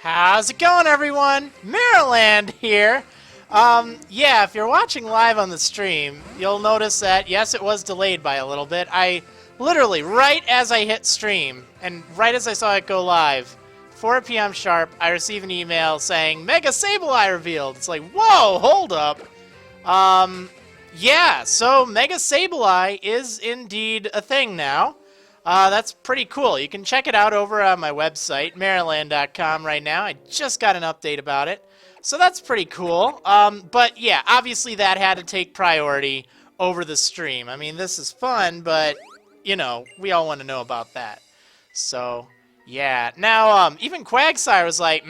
How's it going, everyone? Marriland here. Yeah, if you're watching live on the stream, you'll notice that, yes, it was delayed by a little bit. I literally, right as I hit stream, and right as I saw it go live, 4 p.m. sharp, I received an email saying, Mega Sableye revealed. It's like, whoa, hold up. Yeah, so Mega Sableye is indeed a thing now. That's pretty cool. You can check it out over on my website, Marriland.com right now. I just got an update about it. So that's pretty cool. But yeah, obviously that had to take priority over the stream. I mean, this is fun, but, you know, we all want to know about that. So, yeah. Now, even Quagsire was like,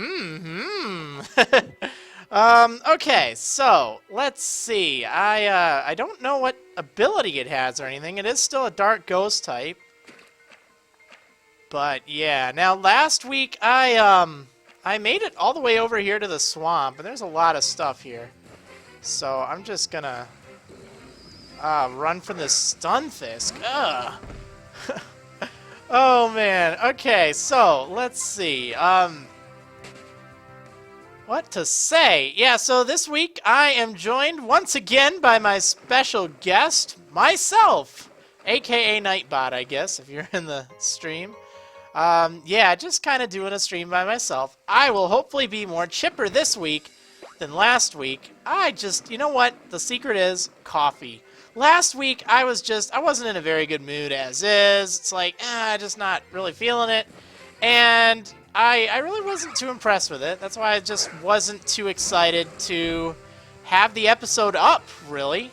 okay, so, let's see. I don't know what ability it has or anything. It is still a Dark Ghost type. But yeah, now last week I made it all the way over here to the swamp, and there's a lot of stuff here. So I'm just gonna run from this Stunfisk. Ugh. Oh man. Okay, so let's see. What to say? Yeah, so this week I am joined once again by my special guest, myself, aka Nightbot, I guess, if you're in the stream. Yeah, just kind of doing a stream by myself. I will hopefully be more chipper this week than last week. You know what? The secret is coffee. Last week, I wasn't in a very good mood as is. It's like, just not really feeling it. And I really wasn't too impressed with it. That's why I just wasn't too excited to have the episode up, really.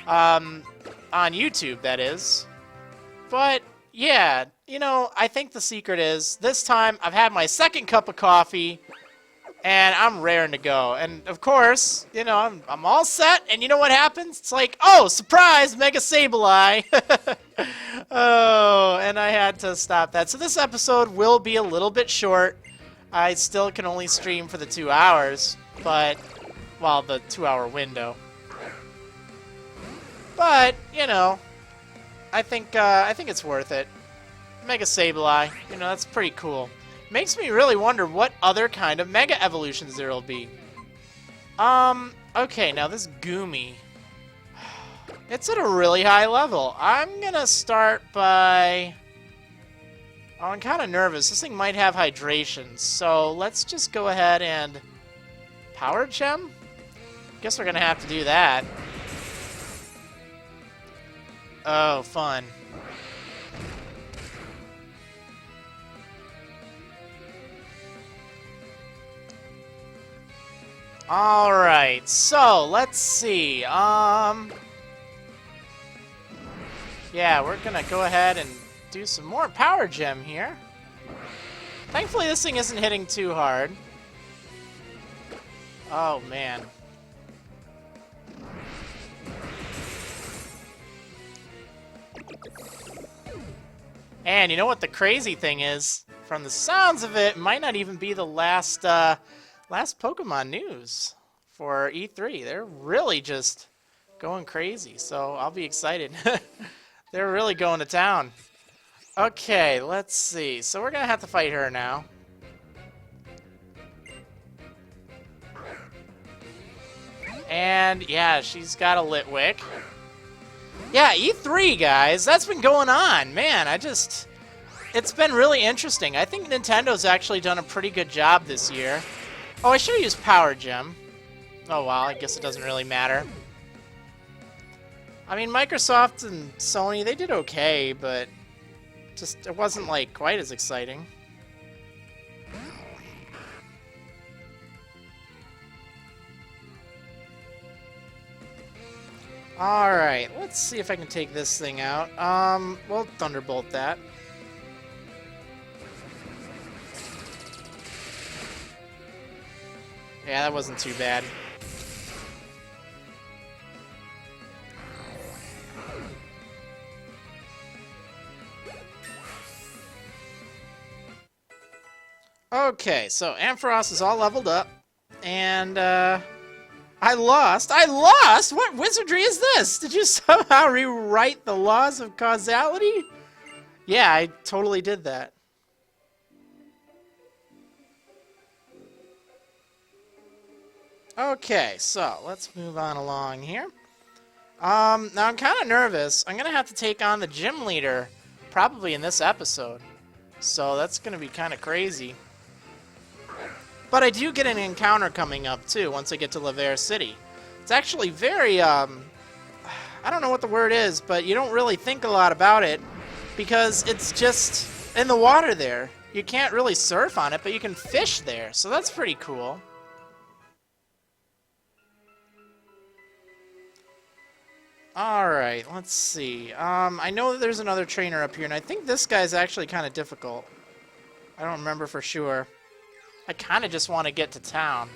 On YouTube, that is. But yeah, you know, I think the secret is, this time I've had my second cup of coffee, and I'm raring to go. And, of course, you know, I'm all set, and you know what happens? It's like, oh, surprise, Mega Sableye! Oh, and I had to stop that. So this episode will be a little bit short. I still can only stream for the 2 hours, but, well, the 2-hour window. But, you know, I think it's worth it. Mega Sableye, you know, that's pretty cool. Makes me really wonder what other kind of Mega Evolutions there will be. Okay, now this Goomy. It's at a really high level. I'm gonna start by... Oh, I'm kind of nervous. This thing might have hydration, so let's just go ahead and... Power Gem? Guess we're gonna have to do that. Oh, fun. Alright, so let's see. Yeah, we're gonna go ahead and do some more Power Gem here. Thankfully, this thing isn't hitting too hard. Oh, man. And you know what the crazy thing is? From the sounds of it, it might not even be the last Pokemon news for E3. They're really just going crazy, so I'll be excited. They're really going to town. Okay, let's see. So we're going to have to fight her now. And yeah, she's got a Litwick. Yeah, E3, guys. That's been going on. Man, it's been really interesting. I think Nintendo's actually done a pretty good job this year. Oh, I should have used Power Gem. Oh, well, I guess it doesn't really matter. I mean, Microsoft and Sony, they did okay, but just it wasn't, like, quite as exciting. Alright, let's see if I can take this thing out. We'll Thunderbolt that. Yeah, that wasn't too bad. Okay, so Ampharos is all leveled up, and I lost. I lost? What wizardry is this? Did you somehow rewrite the laws of causality? Yeah, I totally did that. Okay, so let's move on along here. Now I'm kind of nervous. I'm gonna have to take on the gym leader probably in this episode. So that's gonna be kind of crazy. But I do get an encounter coming up too once I get to Laverre City. It's actually very, I don't know what the word is, but you don't really think a lot about it because it's just in the water there. You can't really surf on it, but you can fish there, so that's pretty cool. Alright, let's see. I know that there's another trainer up here, and I think this guy's actually kind of difficult. I don't remember for sure. I kind of just want to get to town.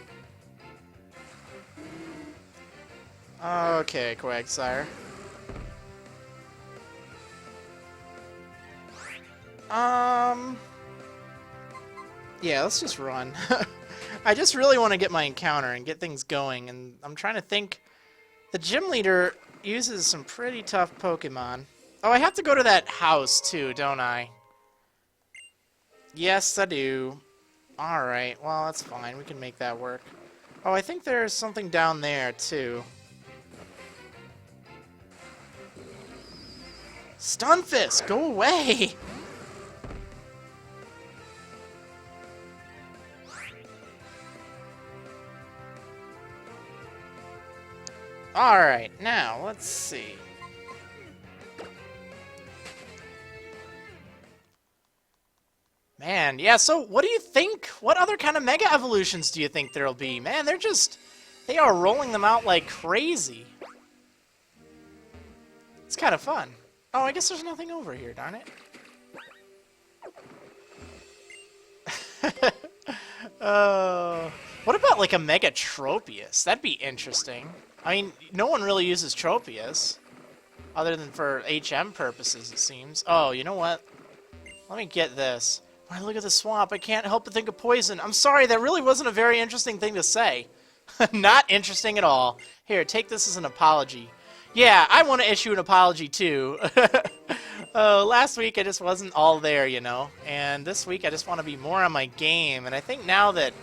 Okay, Quagsire. Yeah, let's just run. I just really want to get my encounter and get things going, and I'm trying to think. The gym leader uses some pretty tough Pokemon. Oh, I have to go to that house too, don't I? Yes, I do. Alright, well, that's fine. We can make that work. Oh, I think there's something down there too. Stunfisk, go away! Alright, now, let's see. Man, yeah, so what do you think? What other kind of Mega Evolutions do you think there'll be? Man, they are rolling them out like crazy. It's kind of fun. Oh, I guess there's nothing over here, darn it. What about like a Mega Tropius? That'd be interesting. I mean, no one really uses Tropius, other than for HM purposes, it seems. Oh, you know what? Let me get this. When I look at the swamp, I can't help but think of poison. I'm sorry, that really wasn't a very interesting thing to say. Not interesting at all. Here, take this as an apology. Yeah, I want to issue an apology too. Last week I just wasn't all there, you know. And this week I just want to be more on my game. And I think now that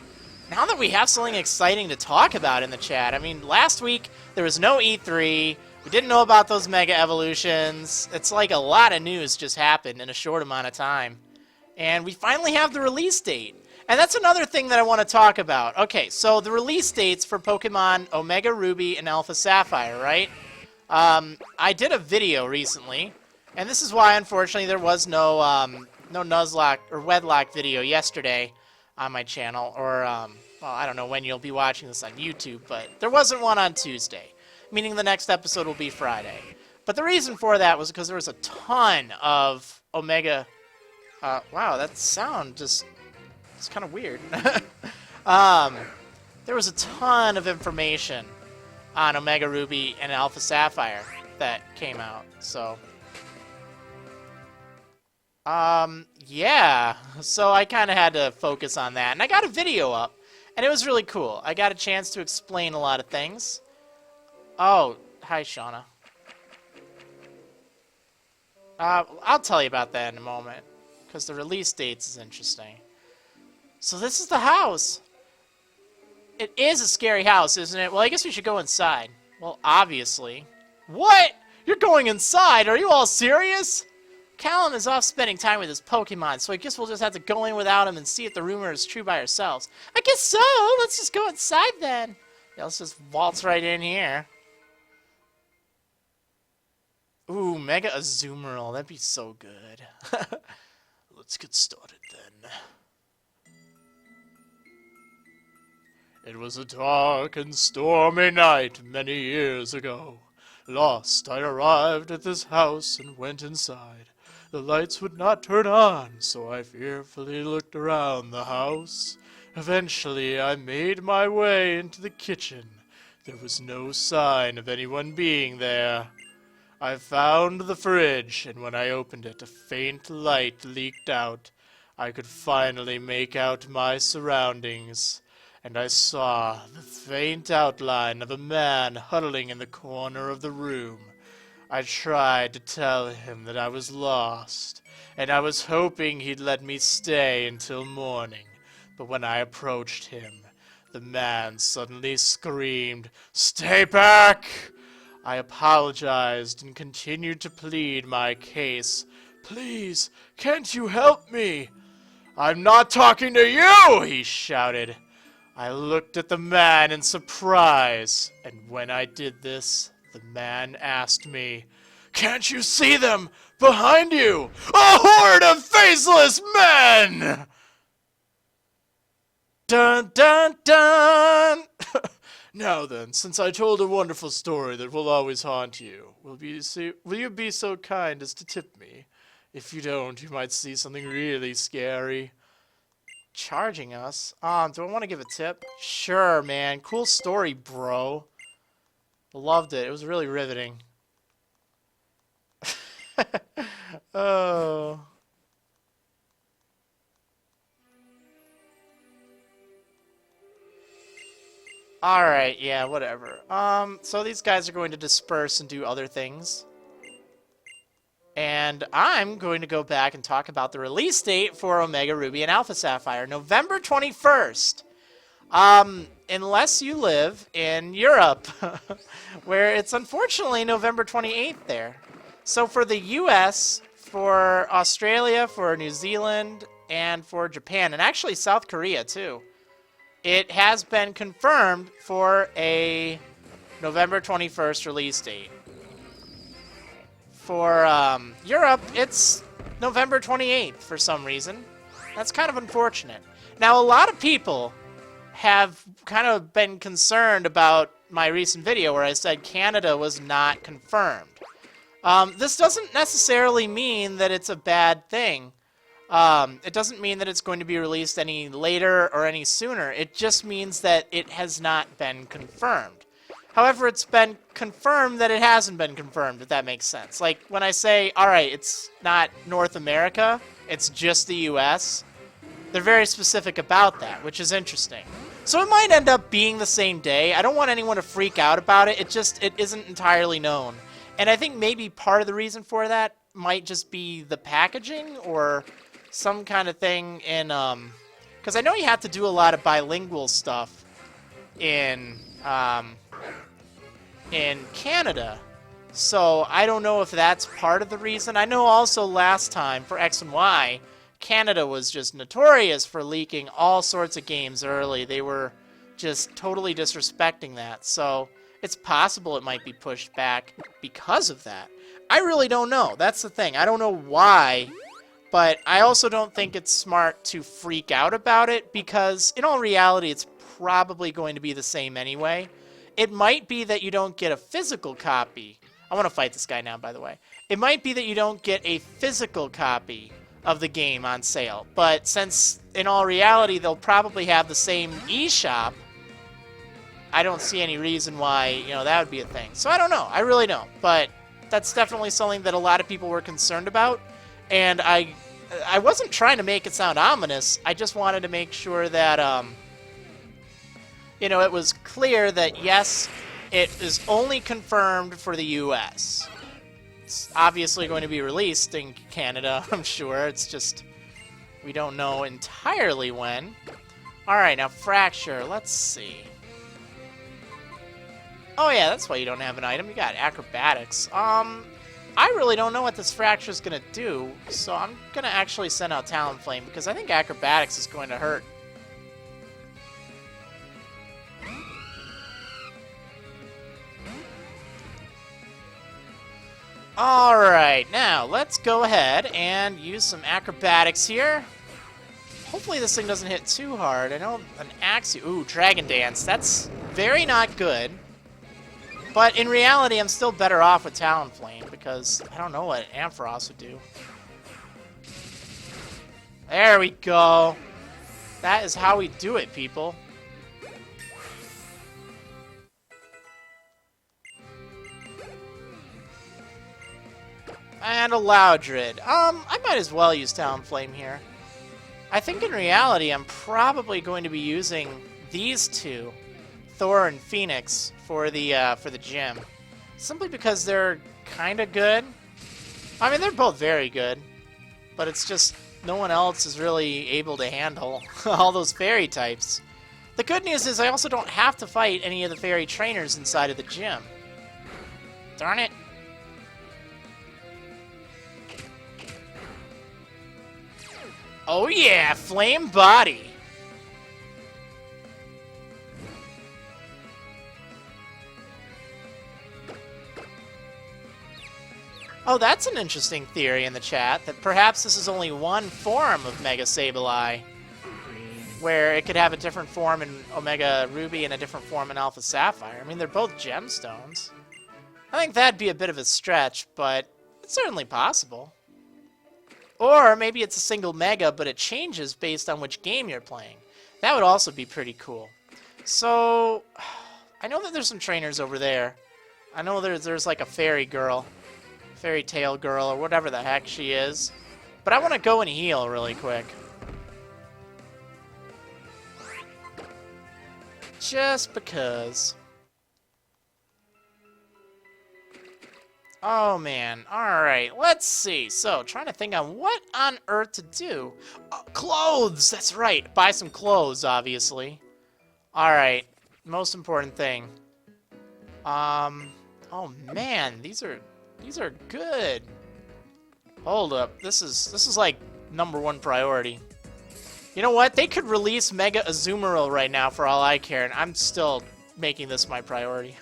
we have something exciting to talk about in the chat. I mean, last week there was no E3. We didn't know about those Mega Evolutions. It's like a lot of news just happened in a short amount of time. And we finally have the release date. And that's another thing that I want to talk about. Okay, so the release dates for Pokemon Omega Ruby and Alpha Sapphire, right? I did a video recently, and this is why, unfortunately, there was no Nuzlocke or Wedlocke video yesterday on my channel, or, well, I don't know when you'll be watching this on YouTube, but there wasn't one on Tuesday, meaning the next episode will be Friday. But the reason for that was because there was a ton of Omega... wow, that sound just... it's kind of weird. There was a ton of information on Omega Ruby and Alpha Sapphire that came out, so... yeah, so I kind of had to focus on that, and I got a video up, and it was really cool. I got a chance to explain a lot of things. Oh, hi, Shauna. I'll tell you about that in a moment, because the release dates is interesting. So this is the house. It is a scary house, isn't it? Well, I guess we should go inside. Well, obviously. What? You're going inside? Are you all serious? Callan is off spending time with his Pokemon, so I guess we'll just have to go in without him and see if the rumor is true by ourselves. I guess so. Let's just go inside then. Yeah, let's just waltz right in here. Ooh, Mega Azumarill. That'd be so good. Let's get started then. It was a dark and stormy night many years ago. Lost, I arrived at this house and went inside. The lights would not turn on, so I fearfully looked around the house. Eventually, I made my way into the kitchen. There was no sign of anyone being there. I found the fridge, and when I opened it, a faint light leaked out. I could finally make out my surroundings, and I saw the faint outline of a man huddling in the corner of the room. I tried to tell him that I was lost, and I was hoping he'd let me stay until morning. But when I approached him, The man suddenly screamed, "Stay back!" I apologized and continued to plead my case. "Please, can't you help me?" "I'm not talking to you!" he shouted. I looked at the man in surprise, and when I did this, the man asked me, "Can't you see them? Behind you! A horde of faceless men!" Dun dun dun! Now then, since I told a wonderful story that will always haunt you, will you be so kind as to tip me? If you don't, you might see something really scary. Charging us? Do I want to give a tip? Sure, man. Cool story, bro. Loved it. It was really riveting. Oh. Alright, yeah, whatever. So these guys are going to disperse and do other things. And I'm going to go back and talk about the release date for Omega Ruby and Alpha Sapphire, November 21st. Unless you live in Europe, where it's unfortunately November 28th there. So for the US, for Australia, for New Zealand, and for Japan, and actually South Korea too, it has been confirmed for a November 21st release date. For Europe, it's November 28th for some reason. That's kind of unfortunate. Now, a lot of people have kind of been concerned about my recent video where I said Canada was not confirmed. This doesn't necessarily mean that it's a bad thing. It doesn't mean that it's going to be released any later or any sooner. It just means that it has not been confirmed. However, it's been confirmed that it hasn't been confirmed, if that makes sense. Like, when I say, alright, it's not North America, it's just the US, they're very specific about that, which is interesting. So it might end up being the same day. I don't want anyone to freak out about it. It isn't entirely known. And I think maybe part of the reason for that might just be the packaging or some kind of thing in, because I know you have to do a lot of bilingual stuff in Canada. So I don't know if that's part of the reason. I know also last time for X and Y, Canada was just notorious for leaking all sorts of games early. They were just totally disrespecting that. So it's possible it might be pushed back because of that. I really don't know. That's the thing. I don't know why, but I also don't think it's smart to freak out about it because in all reality, it's probably going to be the same anyway. It might be that you don't get a physical copy. I want to fight this guy now, by the way. It might be that you don't get a physical copy of the game on sale. But since, in all reality, they'll probably have the same eShop, I don't see any reason why, that would be a thing. So I don't know. I really don't. But that's definitely something that a lot of people were concerned about. And I wasn't trying to make it sound ominous. I just wanted to make sure that, it was clear that, yes, it is only confirmed for the US. It's obviously going to be released in Canada, I'm sure. It's just, we don't know entirely when. Alright, now Fracture, let's see. Oh yeah, that's why you don't have an item. You got Acrobatics. I really don't know what this Fracture is going to do, so I'm going to actually send out Talonflame, because I think Acrobatics is going to hurt. Alright, now let's go ahead and use some Acrobatics here. Hopefully this thing doesn't hit too hard. I know an Axie... Ooh, Dragon Dance. That's very not good. But in reality, I'm still better off with Talonflame because I don't know what Ampharos would do. There we go. That is how we do it, people. And a Loudred. I might as well use Talonflame here. I think in reality, I'm probably going to be using these two, Thor and Phoenix, for the gym. Simply because they're kind of good. I mean, they're both very good. But it's just no one else is really able to handle all those fairy types. The good news is I also don't have to fight any of the fairy trainers inside of the gym. Darn it. Oh yeah, flame body. Oh, that's an interesting theory in the chat, that perhaps this is only one form of Mega Sableye, where it could have a different form in Omega Ruby and a different form in Alpha Sapphire. I mean, they're both gemstones. I think that'd be a bit of a stretch, but it's certainly possible. Or maybe it's a single Mega, but it changes based on which game you're playing. That would also be pretty cool. So, I know that there's some trainers over there. I know there's like a fairy girl. Fairy tale girl, or whatever the heck she is. But I want to go and heal really quick. Just because. Oh man, alright, let's see. So, trying to think on what on earth to do. Clothes, that's right. Buy some clothes, obviously. Alright, most important thing. Oh man, these are good. Hold up, this is like #1 priority. You know what? They could release Mega Azumarill right now for all I care, and I'm still making this my priority.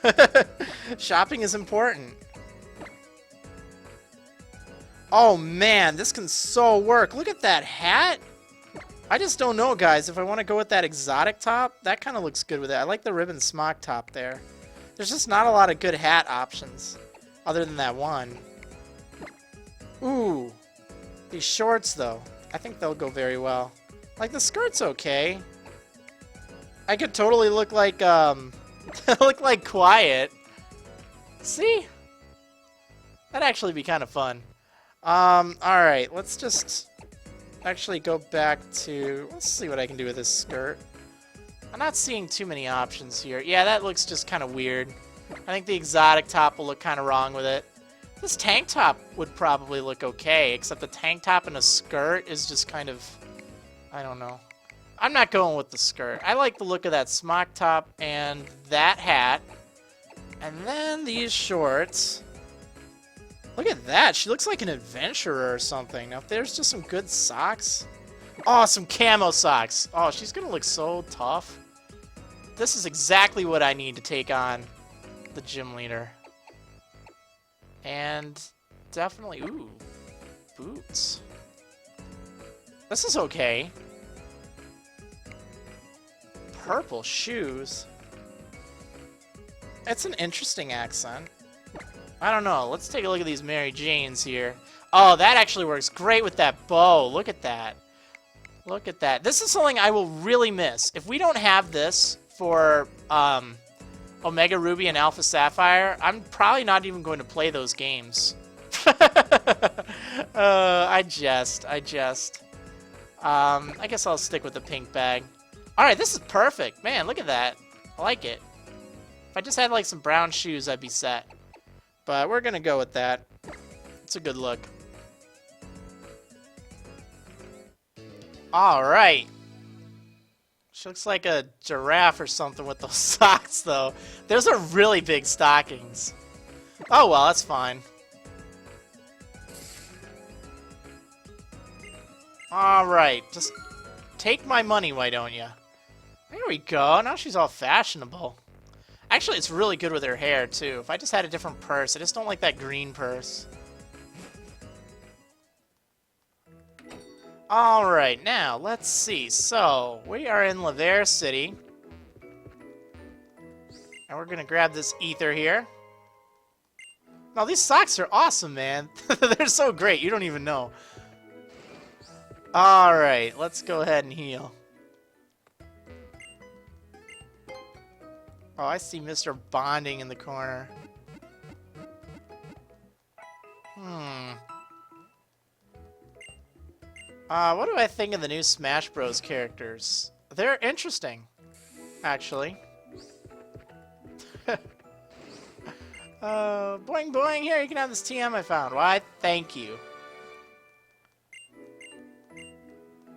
Shopping is important. Oh man, this can so work. Look at that hat. I just don't know, guys, if I want to go with that exotic top. That kind of looks good with it. I like the ribbon smock top there. There's just not a lot of good hat options, other than that one. Ooh. These shorts, though. I think they'll go very well. Like, the skirt's okay. I could totally look like, look like Quiet. See? That'd actually be kind of fun. Alright, let's just actually go back to... Let's see what I can do with this skirt. I'm not seeing too many options here. Yeah, that looks just kind of weird. I think the exotic top will look kind of wrong with it. This tank top would probably look okay, except the tank top and a skirt is just kind of... I don't know. I'm not going with the skirt. I like the look of that smock top and that hat. And then these shorts. Look at that. She looks like an adventurer or something. Now, if there's just some good socks. Oh, some camo socks. Oh, she's going to look so tough. This is exactly what I need to take on the gym leader. And definitely... Ooh. Boots. This is okay. Purple shoes. It's an interesting accent. I don't know. Let's take a look at these Mary Janes here. Oh, that actually works great with that bow. Look at that. Look at that. This is something I will really miss. If we don't have this for Omega Ruby and Alpha Sapphire, I'm probably not even going to play those games. I jest. I guess I'll stick with the pink bag. Alright, this is perfect. Man, look at that. I like it. If I just had like some brown shoes, I'd be set. But we're gonna go with that. It's a good look. Alright. She looks like a giraffe or something with those socks, though. Those are really big stockings. Oh well, that's fine. Alright, just take my money, why don't you? There we go. Now she's all fashionable. Actually, it's really good with her hair, too. If I just had a different purse. I just don't like that green purse. Alright, now, let's see. So, we are in Laverre City. And we're going to grab this ether here. Now, these socks are awesome, man. They're so great. You don't even know. Alright, let's go ahead and heal. Oh, I see Mr. Bonding in the corner. What do I think of the new Smash Bros. Characters? They're interesting, actually. Boing boing, here, you can have this TM I found. Why, thank you.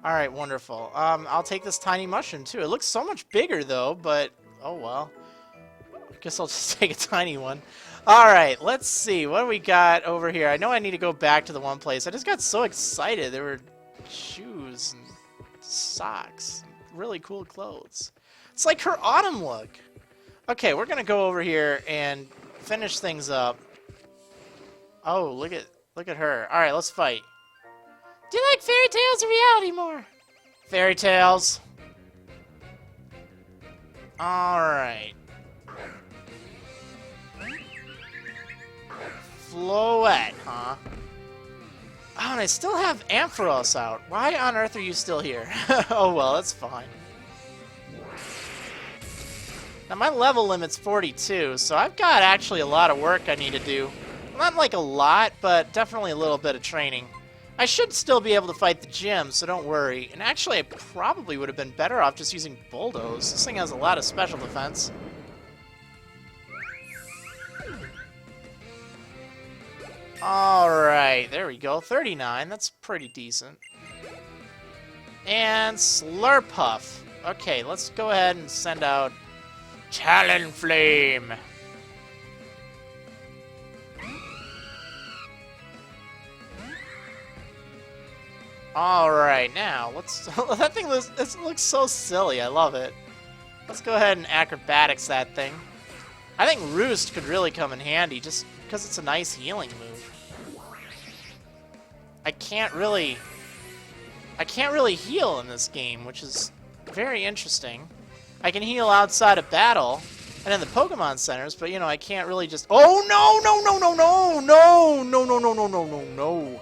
Alright, wonderful. I'll take this tiny mushroom, too. It looks so much bigger, though, but... Oh, well. I guess I'll just take a tiny one. Alright, let's see. What do we got over here? I know I need to go back to the one place. I just got so excited. There were shoes and socks. And really cool clothes. It's like her autumn look. Okay, we're gonna go over here and finish things up. Oh, look at her. Alright, let's fight. Do you like fairy tales or reality more? Fairy tales. Alright. Floette, huh? Oh, and I still have Ampharos out. Why on earth are you still here? Oh well, that's fine. Now my level limit's 42, so I've got actually a lot of work I need to do. Not like a lot, but definitely a little bit of training. I should still be able to fight the gym, so don't worry. And actually, I probably would have been better off just using Bulldoze. This thing has a lot of special defense. Alright, there we go. 39, that's pretty decent. And Slurpuff. Okay, let's go ahead and send out Talonflame. Alright, now, let's... that thing looks so silly, I love it. Let's go ahead and acrobatics that thing. I think Roost could really come in handy, just because it's a nice healing move. I can't really heal in this game, which is very interesting. I can heal outside of battle and in the Pokemon centers, but you know, I can't really just... Oh, no, no, no, no, no, no, no, no, no, no, no, no, no.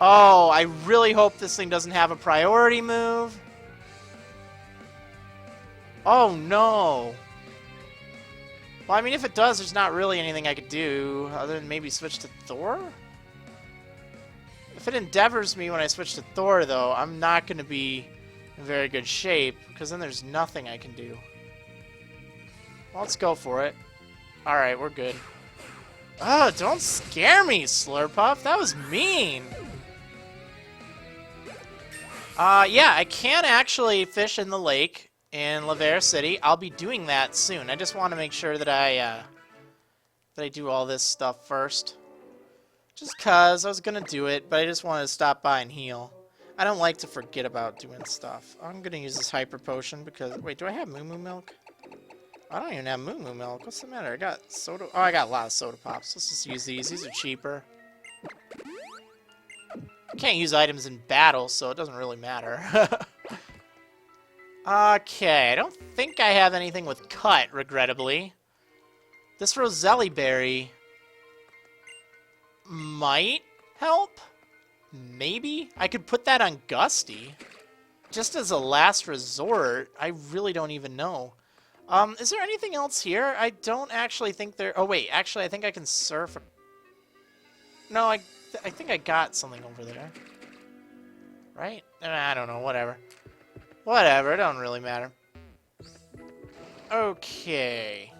Oh, I really hope this thing doesn't have a priority move. Oh, no. Well, I mean, if it does, there's not really anything I could do other than maybe switch to Thor? If it endeavors me when I switch to Thor, though, I'm not going to be in very good shape, because then there's nothing I can do. Well, let's go for it. Alright, we're good. Oh, don't scare me, Slurpuff. That was mean. Yeah, I can actually fish in the lake in Laverre City. I'll be doing that soon. I just want to make sure that I do all this stuff first. Just cause I was gonna do it, but I just wanted to stop by and heal. I don't like to forget about doing stuff. I'm gonna use this hyper potion because... Wait, do I have Moo Moo Milk? I don't even have Moo Moo Milk. What's the matter? I got soda... Oh, I got a lot of soda pops. Let's just use these. These are cheaper. I can't use items in battle, so it doesn't really matter. Okay, I don't think I have anything with cut, regrettably. This Roselli Berry might help? Maybe? I could put that on Gusty. Just as a last resort. I really don't even know. Is there anything else here? I don't actually think there... Oh, wait. Actually, I think I can surf... No, I think I got something over there. Right? I don't know. Whatever. Whatever. It don't really matter. Okay.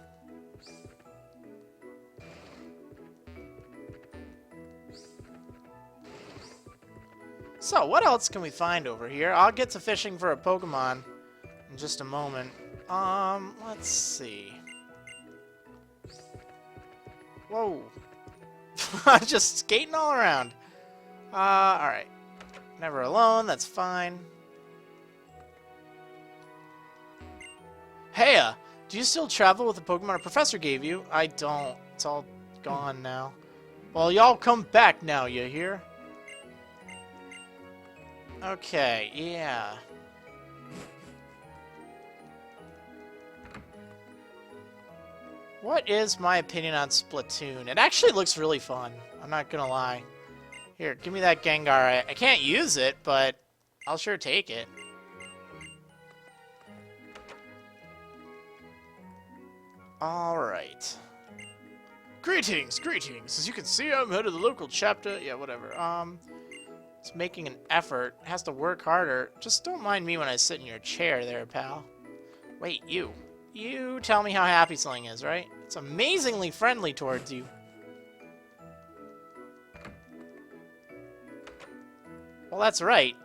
So, what else can we find over here? I'll get to fishing for a Pokemon in just a moment. Let's see. Whoa. I'm just skating all around. Alright. Never alone, that's fine. Hey, do you still travel with the Pokemon a professor gave you? I don't. It's all gone now. Well, y'all come back now, you hear? Okay, yeah. What is my opinion on Splatoon? It actually looks really fun. I'm not gonna lie. Here, give me that Gengar. I can't use it, but I'll sure take it. Alright. Greetings, greetings. As you can see, I'm head of the local chapter. Yeah, whatever. It's making an effort. It has to work harder. Just don't mind me when I sit in your chair there, pal. Wait, you. You tell me how happy something is, right? It's amazingly friendly towards you. Well, that's right.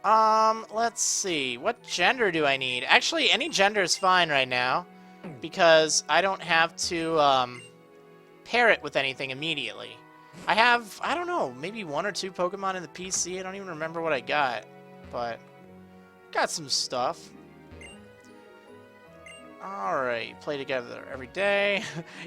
Let's see. What gender do I need? Actually, any gender is fine right now because I don't have to, pair it with anything immediately. I have, I don't know, maybe 1 or 2 Pokemon in the PC. I don't even remember what I got, but got some stuff. Alright, play together every day.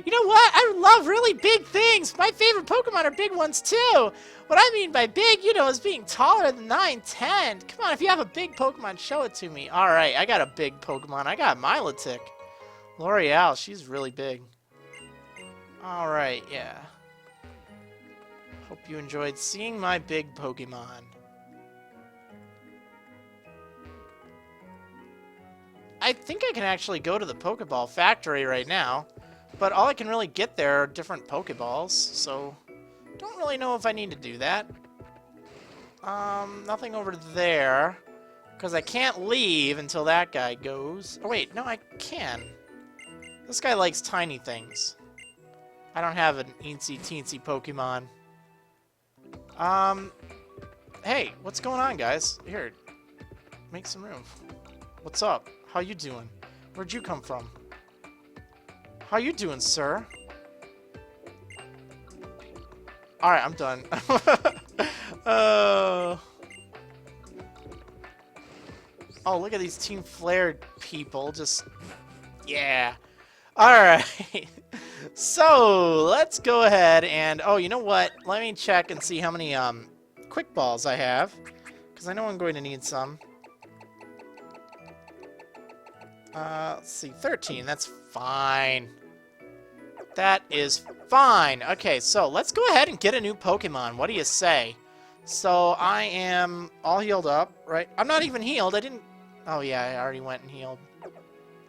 You know what? I love really big things. My favorite Pokemon are big ones too. What I mean by big, you know, is being taller than 9, 10. Come on, if you have a big Pokemon, show it to me. Alright, I got a big Pokemon. I got Milotic. L'Oreal, she's really big. Alright, yeah. Hope you enjoyed seeing my big Pokemon. I think I can actually go to the Pokeball factory right now, but all I can really get there are different Pokeballs, so don't really know if I need to do that. Nothing over there, because I can't leave until that guy goes. Oh wait, no, I can. This guy likes tiny things. I don't have an eensy-teensy Pokemon. Hey, what's going on, guys? Here, make some room. What's up? How you doing? Where'd you come from? How you doing, sir? Alright, I'm done. Oh, look at these Team Flare people. Just, yeah. Alright. So, let's go ahead and... Oh, you know what? Let me check and see how many quick balls I have. Because I know I'm going to need some. Let's see, 13, that's fine. That is fine. Okay, so let's go ahead and get a new Pokemon. What do you say? So I am all healed up, right? I'm not even healed. I didn't... Oh, yeah, I already went and healed.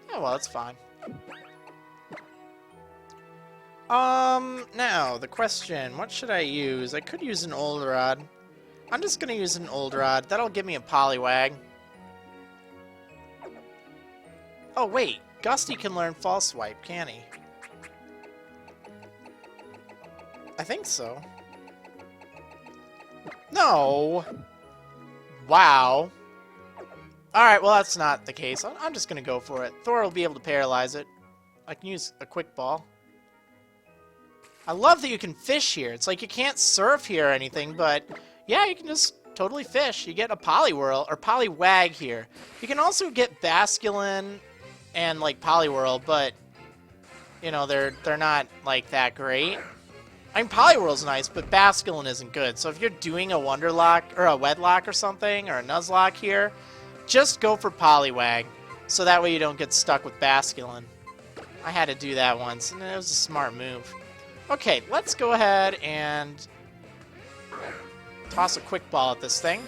Yeah, well, it's fine. Now, the question, what should I use? I could use an Olderod. I'm just gonna use an Olderod. That'll give me a Poliwag. Oh, wait. Gusty can learn False Swipe, can he? I think so. No! Wow. Alright, well, that's not the case. I'm just going to go for it. Thor will be able to paralyze it. I can use a Quick Ball. I love that you can fish here. It's like you can't surf here or anything, but yeah, you can just totally fish. You get a Poliwhirl, or Poliwag here. You can also get Basculin and like Poliwhirl, but you know, they're not like that great. I mean, Poliwhirl's nice, but Basculin isn't good. So if you're doing a Wonderlocke or a Wedlocke or something, or a Nuzlocke here, just go for Poliwag, so that way you don't get stuck with Basculin. I had to do that once, and it was a smart move. Okay, let's go ahead and toss a Quick Ball at this thing.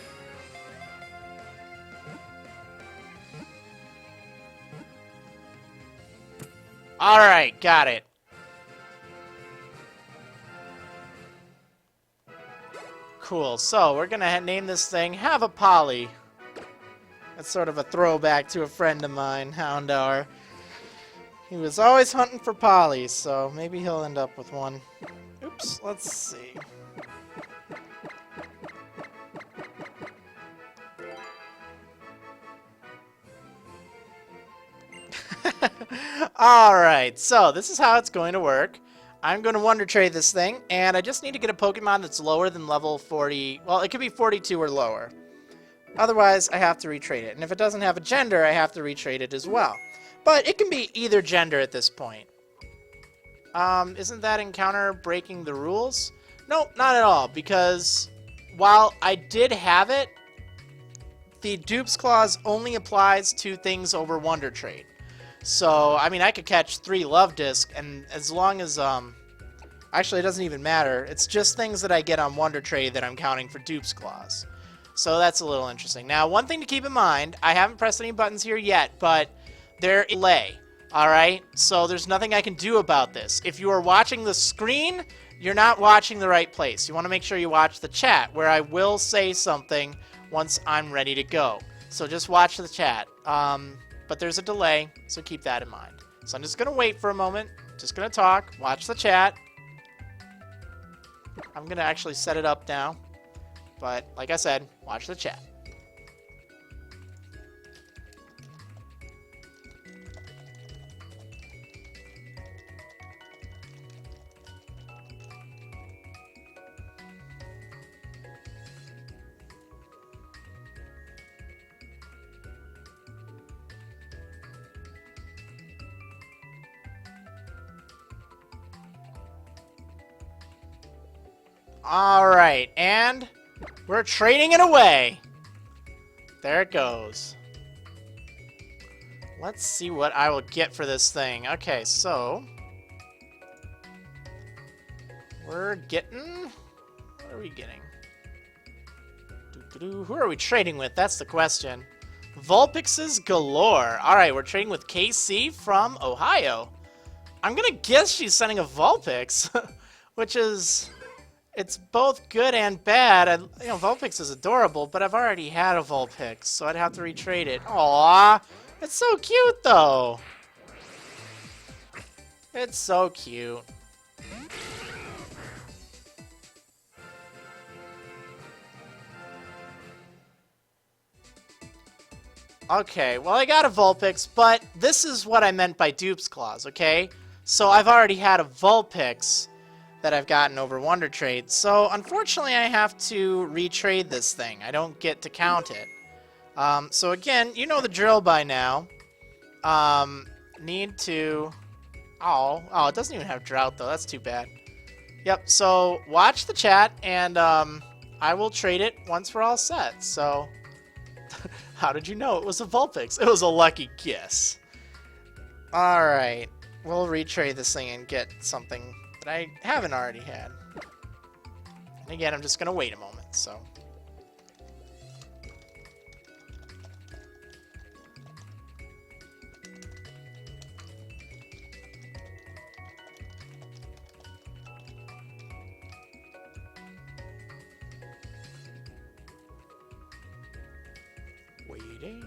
Alright, got it. Cool, so we're gonna name this thing Have a Poly. That's sort of a throwback to a friend of mine, Houndour. He was always hunting for Polys, so maybe he'll end up with one. Oops, let's see. Alright, so this is how it's going to work. I'm going to Wonder Trade this thing, and I just need to get a Pokemon that's lower than level 40. Well, it could be 42 or lower. Otherwise, I have to retrade it. And if it doesn't have a gender, I have to retrade it as well. But it can be either gender at this point. Isn't that encounter breaking the rules? Nope, not at all, because while I did have it, the Dupes Clause only applies to things over Wonder Trade. So, I mean, I could catch 3 Love Disc, and as long as, actually, it doesn't even matter. It's just things that I get on Wonder Trade that I'm counting for Dupes Clause. So that's a little interesting. Now, one thing to keep in mind, I haven't pressed any buttons here yet, but there is a delay, alright? So there's nothing I can do about this. If you are watching the screen, you're not watching the right place. You want to make sure you watch the chat, where I will say something once I'm ready to go. So just watch the chat. But there's a delay, so keep that in mind. So I'm just going to wait for a moment, just going to talk, watch the chat. I'm going to actually set it up now. But, like I said, watch the chat. Alright, and we're trading it away. There it goes. Let's see what I will get for this thing. Okay, so we're getting... What are we getting? Who are we trading with? That's the question. Vulpixes galore. Alright, we're trading with KC from Ohio. I'm gonna guess she's sending a Vulpix, which is... It's both good and bad. You know, Vulpix is adorable, but I've already had a Vulpix, so I'd have to retrade it. Aww! It's so cute, though! It's so cute. Okay, well I got a Vulpix, but this is what I meant by Dupe's Claws, okay? So I've already had a Vulpix that I've gotten over Wonder Trade, so unfortunately I have to retrade this thing. I don't get to count it. So again, you know the drill by now. Need to... Oh, it doesn't even have Drought though, that's too bad. Yep, so watch the chat, and I will trade it once we're all set, so... How did you know it was a Vulpix? It was a lucky guess. Alright, we'll retrade this thing and get something that I haven't already had. And again, I'm just going to wait a moment, so... Waiting.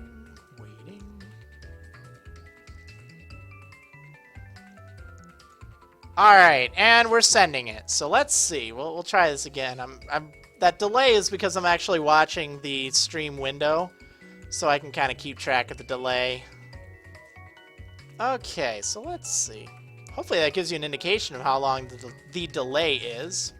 Alright, and we're sending it. So let's see. We'll try this again. That delay is because I'm actually watching the stream window, so I can kind of keep track of the delay. Okay, so let's see. Hopefully that gives you an indication of how long the delay is.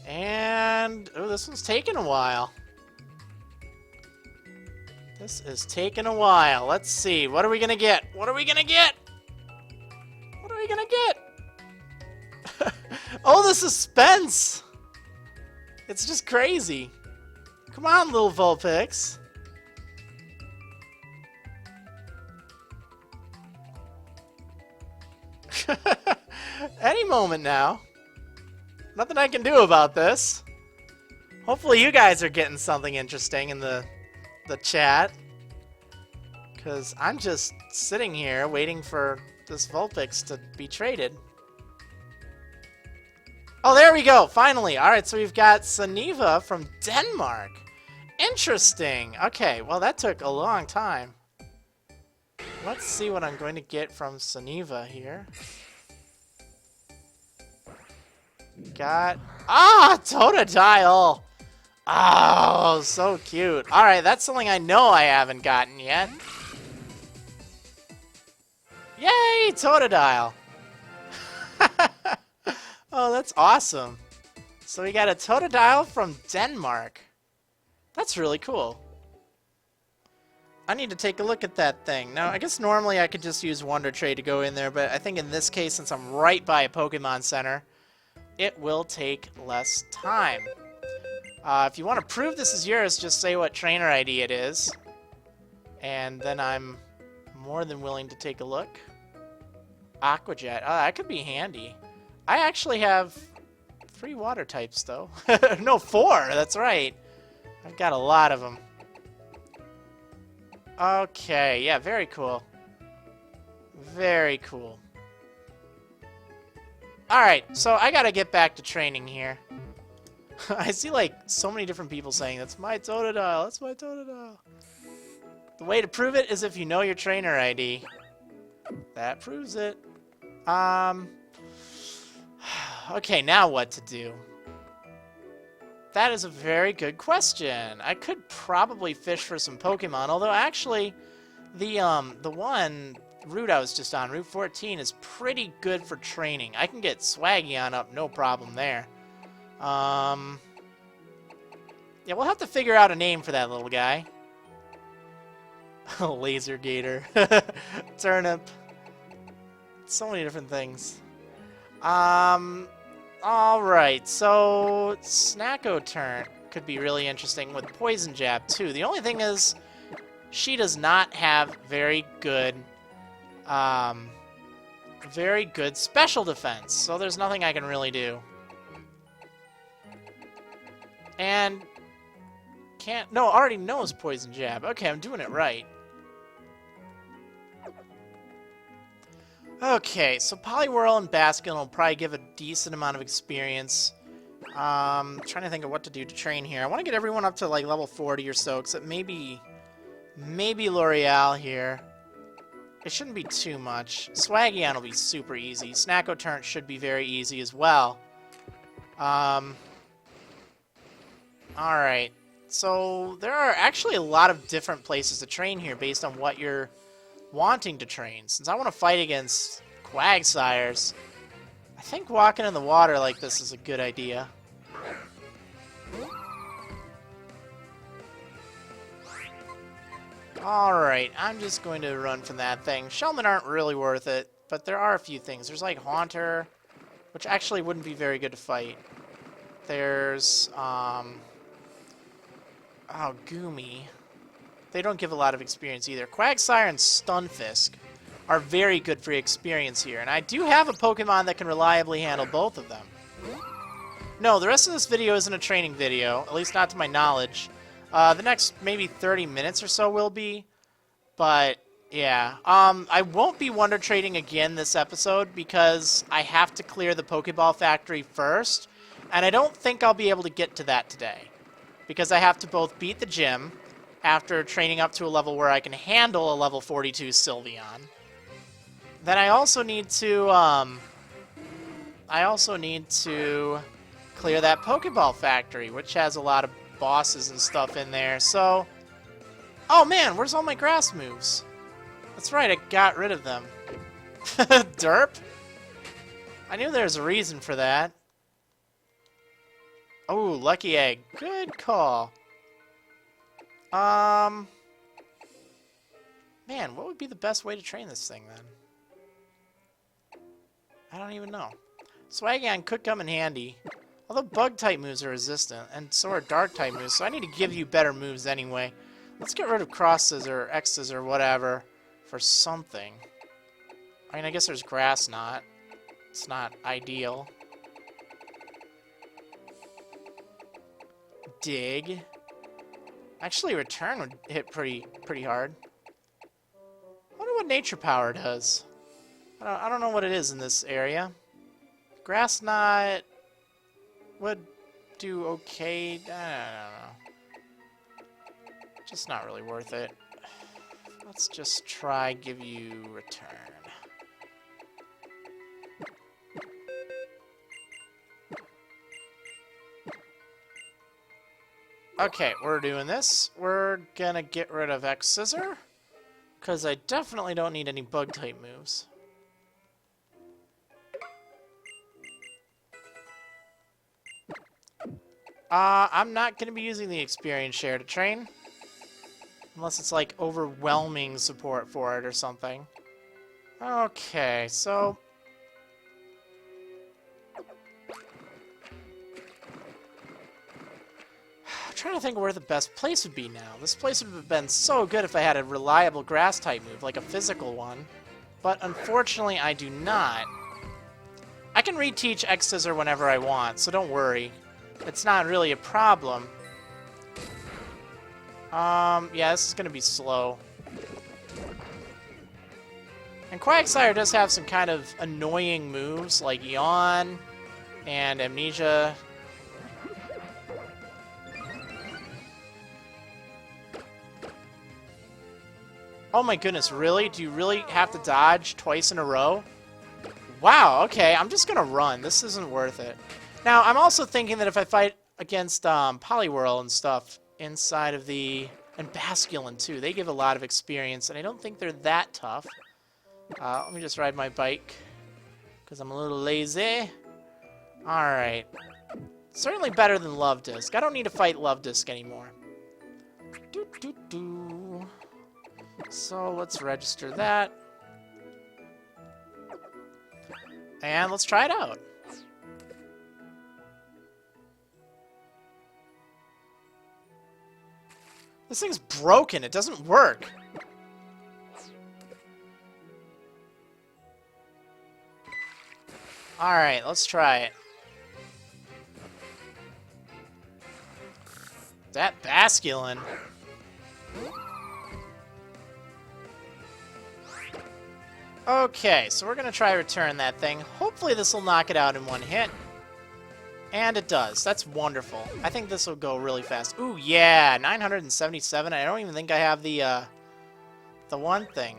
And, oh, this one's taking a while. This is taking a while. Let's see. What are we going to get? What are we going to get? What are we going to get? Oh, the suspense. It's just crazy. Come on, little Vulpix. Any moment now. Nothing I can do about this. Hopefully you guys are getting something interesting in the chat. Because I'm just sitting here waiting for this Vulpix to be traded. Oh, there we go! Finally! Alright, so we've got Saniva from Denmark. Interesting! Okay, well that took a long time. Let's see what I'm going to get from Saniva here. Got... Ah! Totodile! Oh, so cute. Alright, that's something I know I haven't gotten yet. Yay! Totodile! Oh, that's awesome. So we got a Totodile from Denmark. That's really cool. I need to take a look at that thing. Now, I guess normally I could just use Wonder Trade to go in there, but I think in this case, since I'm right by a Pokemon Center, it will take less time. If you want to prove this is yours, just say what trainer ID it is. And then I'm more than willing to take a look. Aqua Jet. Oh, that could be handy. I actually have 3 water types, though. No, 4. That's right. I've got a lot of them. Okay. Yeah, very cool. Very cool. Alright, so I gotta get back to training here. I see, like, so many different people saying, that's my Totodile, that's my Totodile. The way to prove it is if you know your trainer ID. That proves it. Okay, now what to do? That is a very good question. I could probably fish for some Pokemon, although actually, the one route I was just on, Route 14, is pretty good for training. I can get Swaggy on up, no problem there. Yeah, we'll have to figure out a name for that little guy. Laser gator. Turnip. So many different things. Alright, so Snacko turn could be really interesting with Poison Jab, too. The only thing is, she does not have very good special defense, so there's nothing I can really do. And already knows Poison Jab. Okay, I'm doing it right. Okay, so Poliwhirl and Basculin will probably give a decent amount of experience. Trying to think of what to do to train here. I want to get everyone up to like level 40 or so, except maybe L'Oreal here. It shouldn't be too much. Swaggion will be super easy. Snacko turn should be very easy as well. Alright. So there are actually a lot of different places to train here based on what you're wanting to train. Since I want to fight against Quagsires, I think walking in the water like this is a good idea. Alright, I'm just going to run from that thing. Shellmen aren't really worth it, but there are a few things. There's like Haunter, which actually wouldn't be very good to fight. There's, Goomy. They don't give a lot of experience either. Quagsire and Stunfisk are very good for experience here, and I do have a Pokemon that can reliably handle both of them. No, the rest of this video isn't a training video, at least not to my knowledge. The next maybe 30 minutes or so will be, but yeah. I won't be Wonder Trading again this episode because I have to clear the Pokeball Factory first, and I don't think I'll be able to get to that today because I have to both beat the gym after training up to a level where I can handle a level 42 Sylveon. Then I also need to clear that Pokeball Factory, which has a lot of bosses and stuff in there. So, oh man, where's all my grass moves? That's right, I got rid of them. Derp? I knew there was a reason for that. Oh, Lucky Egg. Good call. Man, what would be the best way to train this thing, then? I don't even know. Swaggion could come in handy. Although Bug-type moves are resistant, and so are Dark-type moves, so I need to give you better moves anyway. Let's get rid of Cross Scissor, X Scissor, whatever, for something. I mean, I guess there's Grass Knot. It's not ideal. Dig. Actually, Return would hit pretty hard. I wonder what Nature Power does. I don't know what it is in this area. Grass Knot would do okay. I don't know. Just not really worth it. Let's just try give you Return. Okay, we're doing this. We're gonna get rid of X Scissor, because I definitely don't need any Bug-type moves. I'm not going to be using the experience share to train. Unless it's like overwhelming support for it or something. Okay, so... I'm trying to think of where the best place would be now. This place would have been so good if I had a reliable Grass-type move, like a physical one. But unfortunately, I do not. I can reteach X Scissor whenever I want, so don't worry. It's not really a problem. Yeah, this is gonna be slow. And Quagsire does have some kind of annoying moves, like Yawn and Amnesia. Oh my goodness, really? Do you really have to dodge twice in a row? Wow, okay, I'm just gonna run. This isn't worth it. Now, I'm also thinking that if I fight against Poliwhirl and stuff inside of the... And Basculin, too. They give a lot of experience, and I don't think they're that tough. Let me just ride my bike, because I'm a little lazy. Alright. Certainly better than Love Disc. I don't need to fight Love Disc anymore. So let's register that. And let's try it out. This thing's broken. It doesn't work. Alright, let's try it. That Basculin. Okay, so we're going to try return that thing. Hopefully this will knock it out in one hit. And it does. That's wonderful. I think this will go really fast. Ooh, yeah, 977. I don't even think I have the one thing.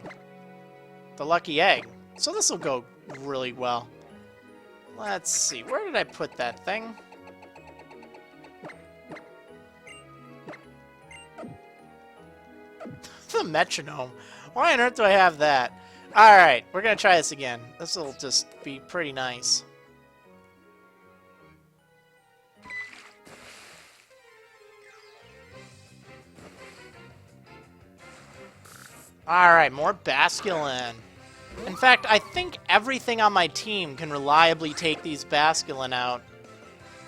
The lucky egg. So this will go really well. Let's see. Where did I put that thing? The metronome. Why on earth do I have that? Alright, we're going to try this again. This will just be pretty nice. Alright, more Basculin. In fact, I think everything on my team can reliably take these Basculin out.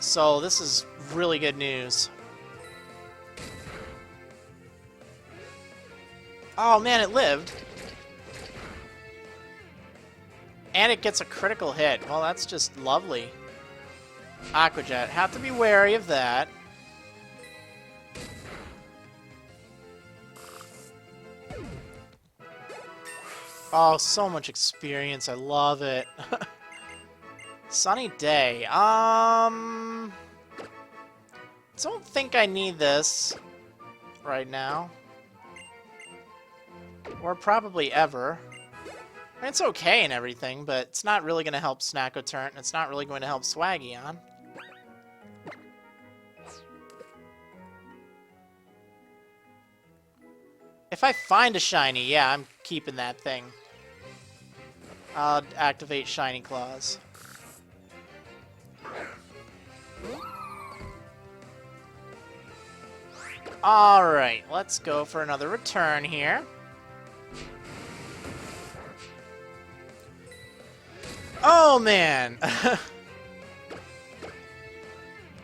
So this is really good news. Oh man, it lived. And it gets a critical hit. Well, that's just lovely. Aqua Jet. Have to be wary of that. Oh, so much experience. I love it. Sunny Day. Don't think I need this right now. Or probably ever. I mean, it's okay and everything, but it's not really going to help Snackoturn, and it's not really going to help Swaggion. If I find a shiny, yeah, I'm keeping that thing. I'll activate Shiny Claws. Alright, let's go for another return here. Oh, man!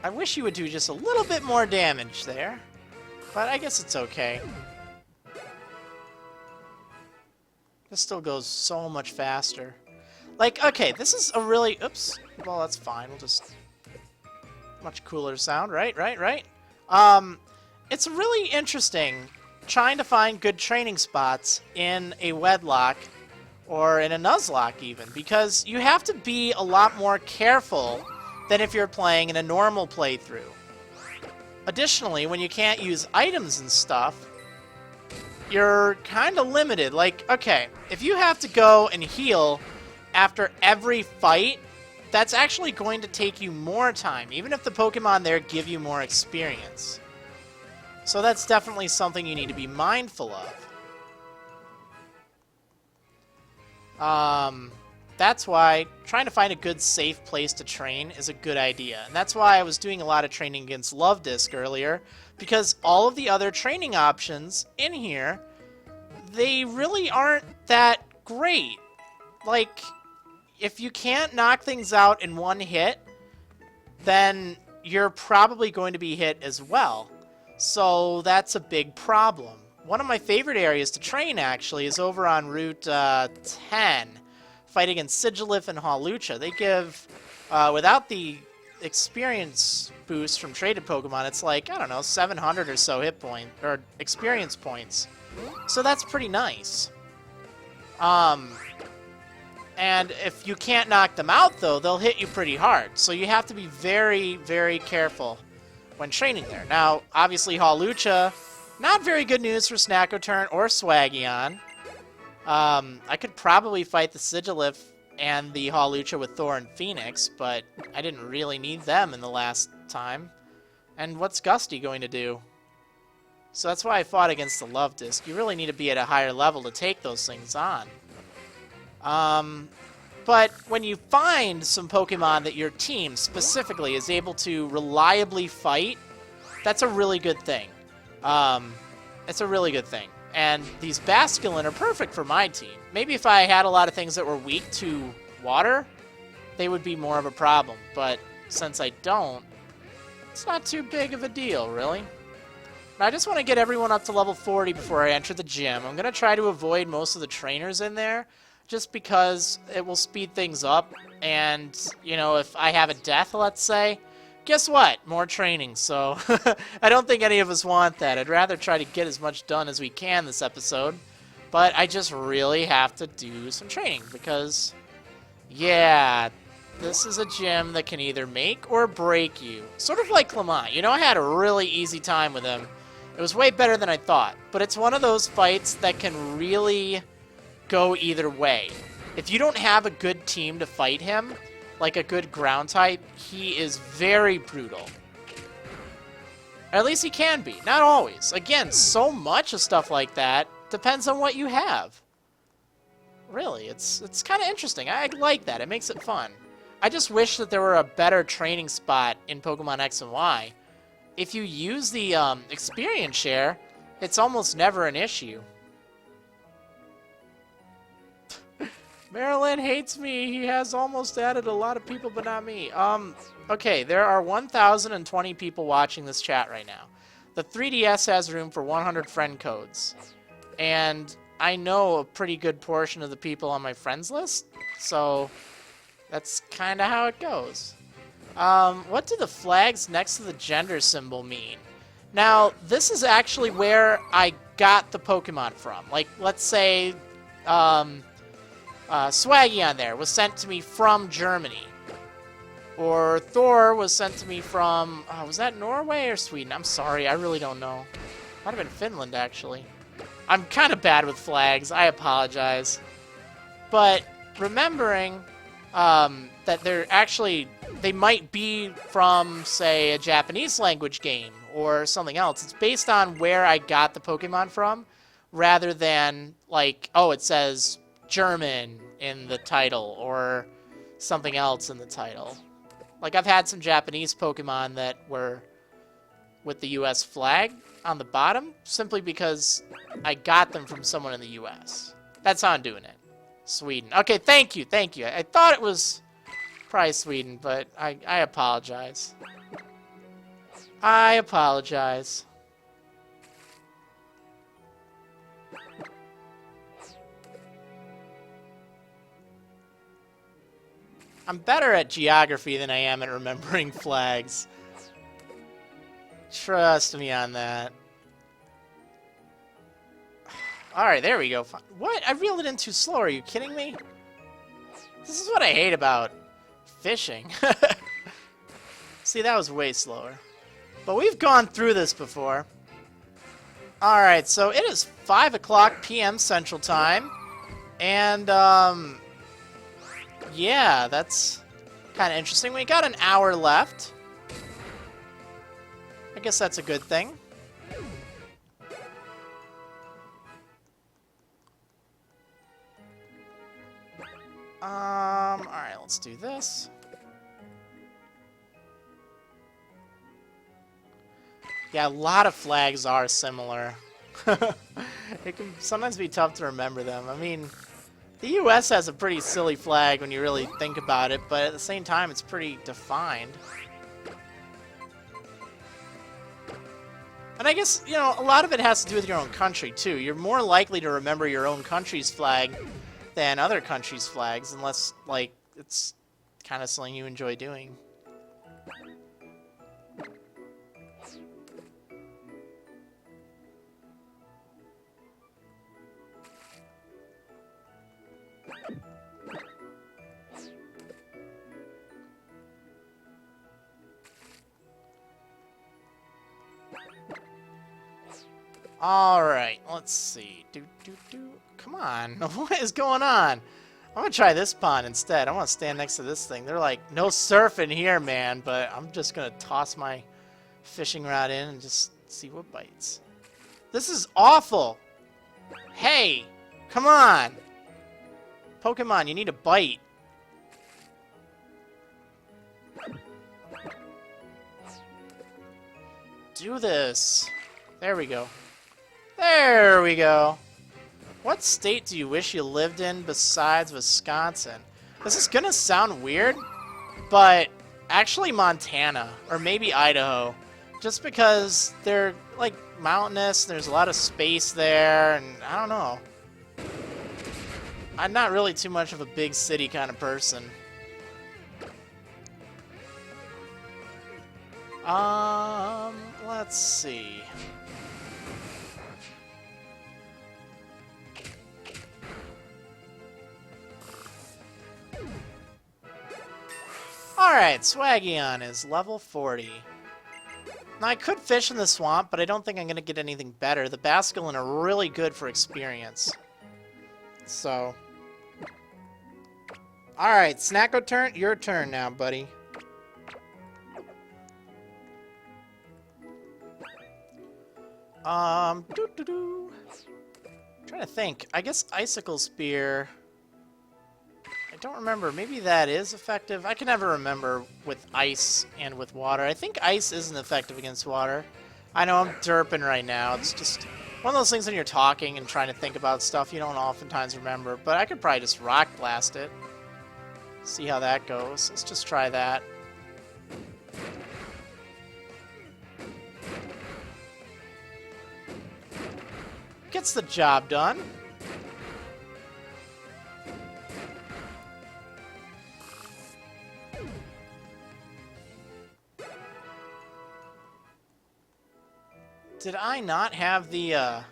I wish you would do just a little bit more damage there. But I guess it's okay. This still goes so much faster. Like, okay, this is a really... Oops. Well, that's fine. We'll just... Much cooler sound, right? It's really interesting trying to find good training spots in a Wedlocke or in a Nuzlocke even, because you have to be a lot more careful than if you're playing in a normal playthrough. Additionally, when you can't use items and stuff, you're kind of limited. Like, okay, if you have to go and heal after every fight, that's actually going to take you more time, even if the Pokemon there give you more experience. So that's definitely something you need to be mindful of. That's why trying to find a good safe place to train is a good idea. And that's why I was doing a lot of training against Love Disc earlier, because all of the other training options in here, they really aren't that great. Like, if you can't knock things out in one hit, then you're probably going to be hit as well. So that's a big problem. One of my favorite areas to train, actually, is over on Route 10. Fight against Sigilif and Hawlucha. They give, without the experience boost from traded Pokemon, it's like, I don't know, 700 or so hit point, or experience points. So that's pretty nice. And if you can't knock them out, though, they'll hit you pretty hard. So you have to be very, very careful when training there. Now, obviously, Hawlucha, not very good news for Snackoturn or Swaggion. I could probably fight the Sigilif and the Hawlucha with Thor and Phoenix, but I didn't really need them in the last time. And what's Gusty going to do? So that's why I fought against the Love Disc. You really need to be at a higher level to take those things on. But when you find some Pokemon that your team specifically is able to reliably fight, that's a really good thing. It's a really good thing. And these Basculin are perfect for my team. Maybe if I had a lot of things that were weak to water, they would be more of a problem. But since I don't, it's not too big of a deal, really. But I just want to get everyone up to level 40 before I enter the gym. I'm going to try to avoid most of the trainers in there, just because it will speed things up. And, you know, if I have a death, let's say, guess what? More training. So I don't think any of us want that. I'd rather try to get as much done as we can this episode. But I just really have to do some training because, yeah, this is a gym that can either make or break you. Sort of like Clement. You know, I had a really easy time with him. It was way better than I thought. But it's one of those fights that can really go either way. If you don't have a good team to fight him, like a good ground type, he is very brutal. Or at least he can be. Not always. Again, so much of stuff like that depends on what you have. Really, it's kind of interesting. I like that. It makes it fun. I just wish that there were a better training spot in Pokemon X and Y. If you use the experience share, it's almost never an issue. Marriland hates me. He has almost added a lot of people, but not me. Okay, there are 1,020 people watching this chat right now. The 3DS has room for 100 friend codes. And I know a pretty good portion of the people on my friends list, so that's kind of how it goes. What do the flags next to the gender symbol mean? Now, this is actually where I got the Pokemon from. Like, let's say, Swaggy on there was sent to me from Germany. Or Thor was sent to me from, was that Norway or Sweden? I'm sorry, I really don't know. Might have been Finland, actually. I'm kind of bad with flags, I apologize. But remembering that they might be from, say, a Japanese language game or something else. It's based on where I got the Pokemon from, rather than, like, oh, it says German in the title or something else in the title. Like, I've had some Japanese Pokemon that were with the US flag on the bottom simply because I got them from someone in the US. That's how I'm doing it. Sweden. Okay, thank you, thank you. I thought it was probably Sweden, but I apologize. I apologize. I'm better at geography than I am at remembering flags. Trust me on that. Alright, there we go. What? I reeled it in too slow. Are you kidding me? This is what I hate about fishing. See, that was way slower. But we've gone through this before. Alright, so it is 5 o'clock p.m. Central Time. And, yeah, that's kind of interesting. We got an hour left. I guess that's a good thing. Alright, let's do this. Yeah, a lot of flags are similar. It can sometimes be tough to remember them. I mean, the US has a pretty silly flag when you really think about it, but at the same time, it's pretty defined. And I guess, you know, a lot of it has to do with your own country, too. You're more likely to remember your own country's flag than other countries' flags, unless, like, it's kind of something you enjoy doing. Alright, let's see. Come on. What is going on? I'm gonna try this pond instead. I want to stand next to this thing. They're like, no surfing here, man, but I'm just gonna toss my fishing rod in and just see what bites. This is awful! Hey! Come on! Pokemon, you need a bite. do this. There we go. There we go. What state do you wish you lived in besides Wisconsin? This is gonna sound weird, but actually Montana, or maybe Idaho. Just because they're, like, mountainous, there's a lot of space there, and I don't know. I'm not really too much of a big city kind of person. Let's see. Alright, Swaggion is level 40. Now, I could fish in the swamp, but I don't think I'm going to get anything better. The Basculin are really good for experience. So. Alright, Snacko turn, your turn now, buddy. Trying to think. I guess Icicle Spear. I don't remember. Maybe that is effective. I can never remember with ice and with water. I think ice isn't effective against water. I know I'm derping right now. It's just one of those things when you're talking and trying to think about stuff you don't oftentimes remember. But I could probably just Rock Blast it. See how that goes. Let's just try that. Gets the job done. Did I not have the, Oh,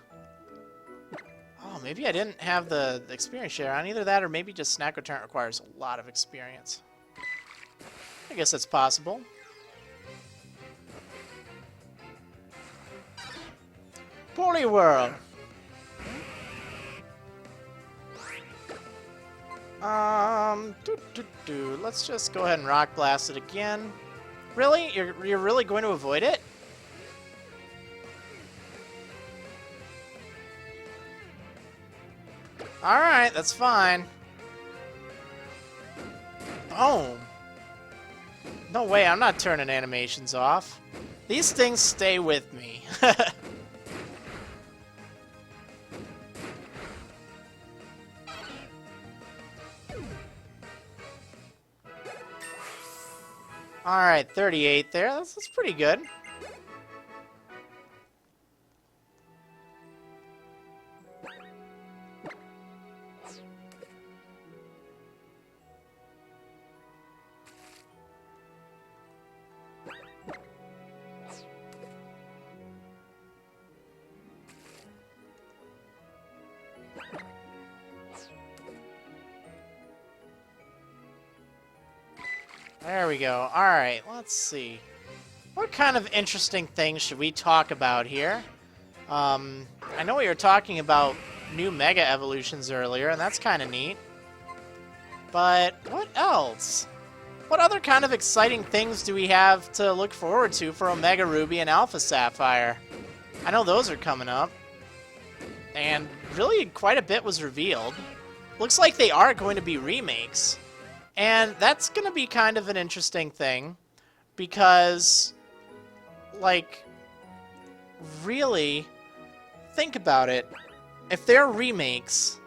maybe I didn't have the experience share on either that, or maybe just Snack Return requires a lot of experience. I guess that's possible. Poliwhirl. Let's just go ahead and Rock Blast it again. Really? You're really going to avoid it? Alright, that's fine. Boom. No way, I'm not turning animations off. These things stay with me. Alright, 38 there. That's pretty good. There we go. Alright, let's see. What kind of interesting things should we talk about here? I know we were talking about new Mega Evolutions earlier, and that's kind of neat. But what else? What other kind of exciting things do we have to look forward to for Omega Ruby and Alpha Sapphire? I know those are coming up. And really quite a bit was revealed. Looks like they are going to be remakes. And that's going to be kind of an interesting thing, because, like, really, think about it. If they're remakes,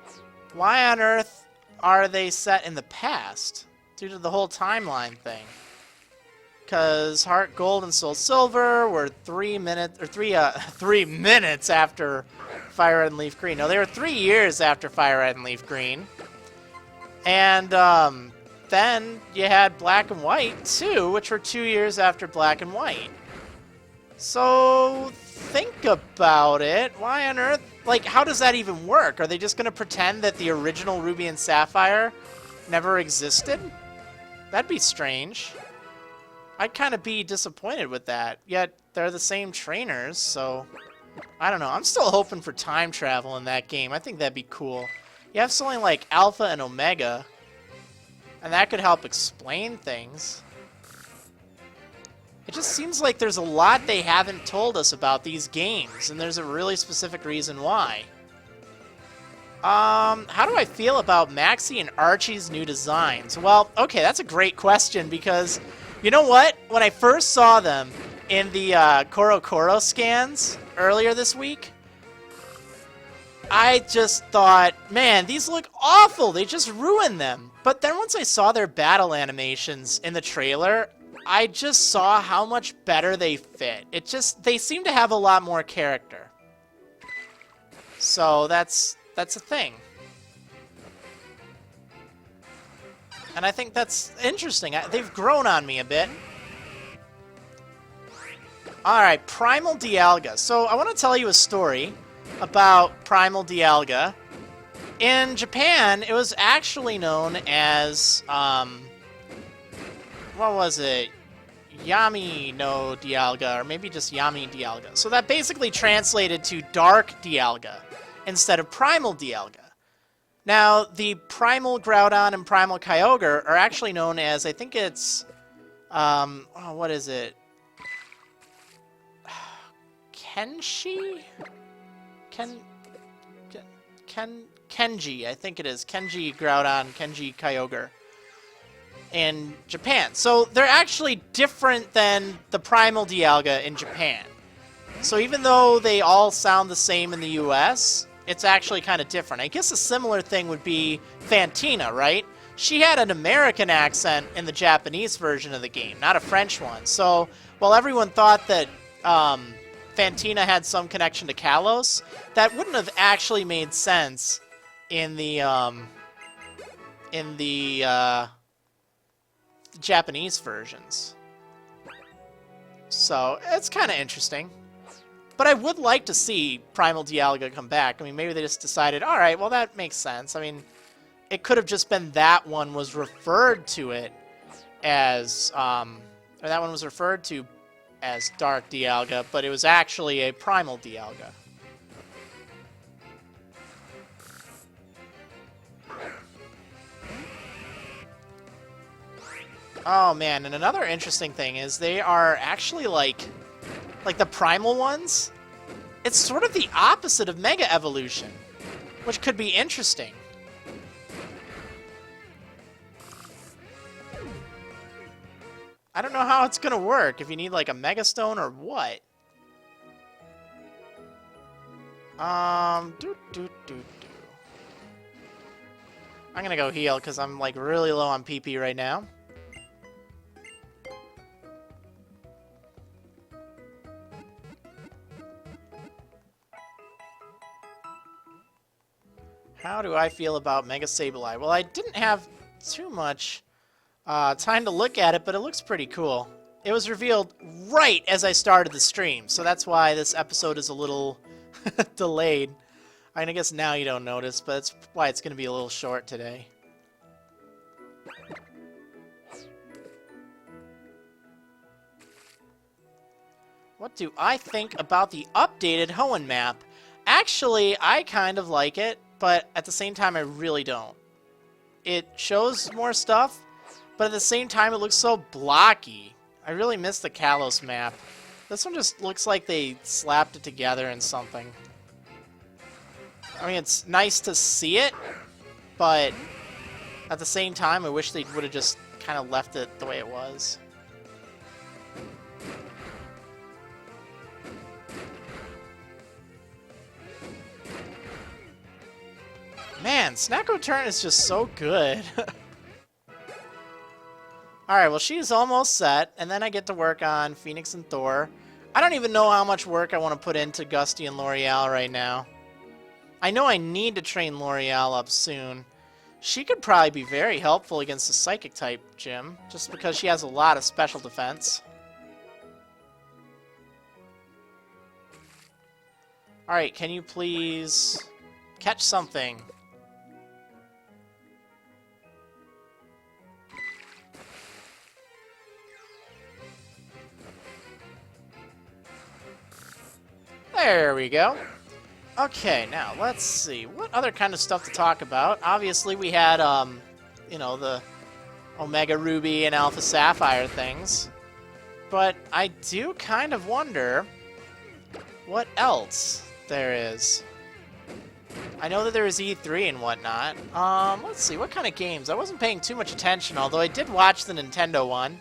why on earth are they set in the past? Due to the whole timeline thing. Because Heart Gold and Soul Silver were 3 minutes, or 3 minutes after Fire Red and Leaf Green. No, they were 3 years after Fire Red and Leaf Green. And, then you had Black and White, too, which were 2 years after Black and White. So, think about it. Why on earth? Like, how does that even work? Are they just going to pretend that the original Ruby and Sapphire never existed? That'd be strange. I'd kind of be disappointed with that. Yet, they're the same trainers, so... I don't know. I'm still hoping for time travel in that game. I think that'd be cool. You have something like Alpha and Omega... and that could help explain things. It just seems like there's a lot they haven't told us about these games, and there's a really specific reason why. How do I feel about Maxie and Archie's new designs? Well, okay, that's a great question, because, you know what? When I first saw them, in the Koro scans earlier this week, I just thought, man, these look awful. They just ruined them. But then once I saw their battle animations in the trailer, I just saw how much better they fit. They seem to have a lot more character. So that's a thing. And I think that's interesting. They've grown on me a bit. Alright, Primal Dialga. So I want to tell you a story about Primal Dialga. In Japan, it was actually known as, what was it? Yami no Dialga, or maybe just Yami Dialga. So that basically translated to Dark Dialga instead of Primal Dialga. Now, the Primal Groudon and Primal Kyogre are actually known as, I think it's, what is it? Kenshi? Kenji, I think it is. Kenji Groudon, Kenji Kyogre in Japan. So they're actually different than the Primal Dialga in Japan. So even though they all sound the same in the US, it's actually kind of different. I guess a similar thing would be Fantina, right? She had an American accent in the Japanese version of the game, not a French one. So while everyone thought that Fantina had some connection to Kalos, that wouldn't have actually made sense in the Japanese versions. So it's kind of interesting. But I would like to see Primal Dialga come back. I mean, maybe they just decided, all right, well, that makes sense. I mean, it could have just been that one was referred to it as, or that one was referred to as Dark Dialga, but it was actually a Primal Dialga. Oh man, and another interesting thing is they are actually like the primal ones. It's sort of the opposite of Mega Evolution, which could be interesting. I don't know how it's gonna work, if you need like a Mega Stone or what. I'm gonna go heal because I'm like really low on PP right now. How do I feel about Mega Sableye? Well, I didn't have too much time to look at it, but it looks pretty cool. It was revealed right as I started the stream, so that's why this episode is a little delayed. I mean, I guess now you don't notice, but that's why it's going to be a little short today. What do I think about the updated Hoenn map? Actually, I kind of like it, but at the same time, I really don't. It shows more stuff, but at the same time, it looks so blocky. I really miss the Kalos map. This one just looks like they slapped it together in something. I mean, it's nice to see it, but at the same time, I wish they would have just kind of left it the way it was. Man, Snacko Turn is just so good. Alright, well, she's almost set, and then I get to work on Phoenix and Thor. I don't even know how much work I want to put into Gusty and L'Oreal right now. I know I need to train L'Oreal up soon. She could probably be very helpful against the Psychic-type gym, just because she has a lot of special defense. Alright, can you please catch something? There we go. Okay, now let's see. What other kind of stuff to talk about? Obviously, we had, you know, the Omega Ruby and Alpha Sapphire things. But I do kind of wonder what else there is. I know that there is E3 and whatnot. Let's see, what kind of games? I wasn't paying too much attention, although I did watch the Nintendo one.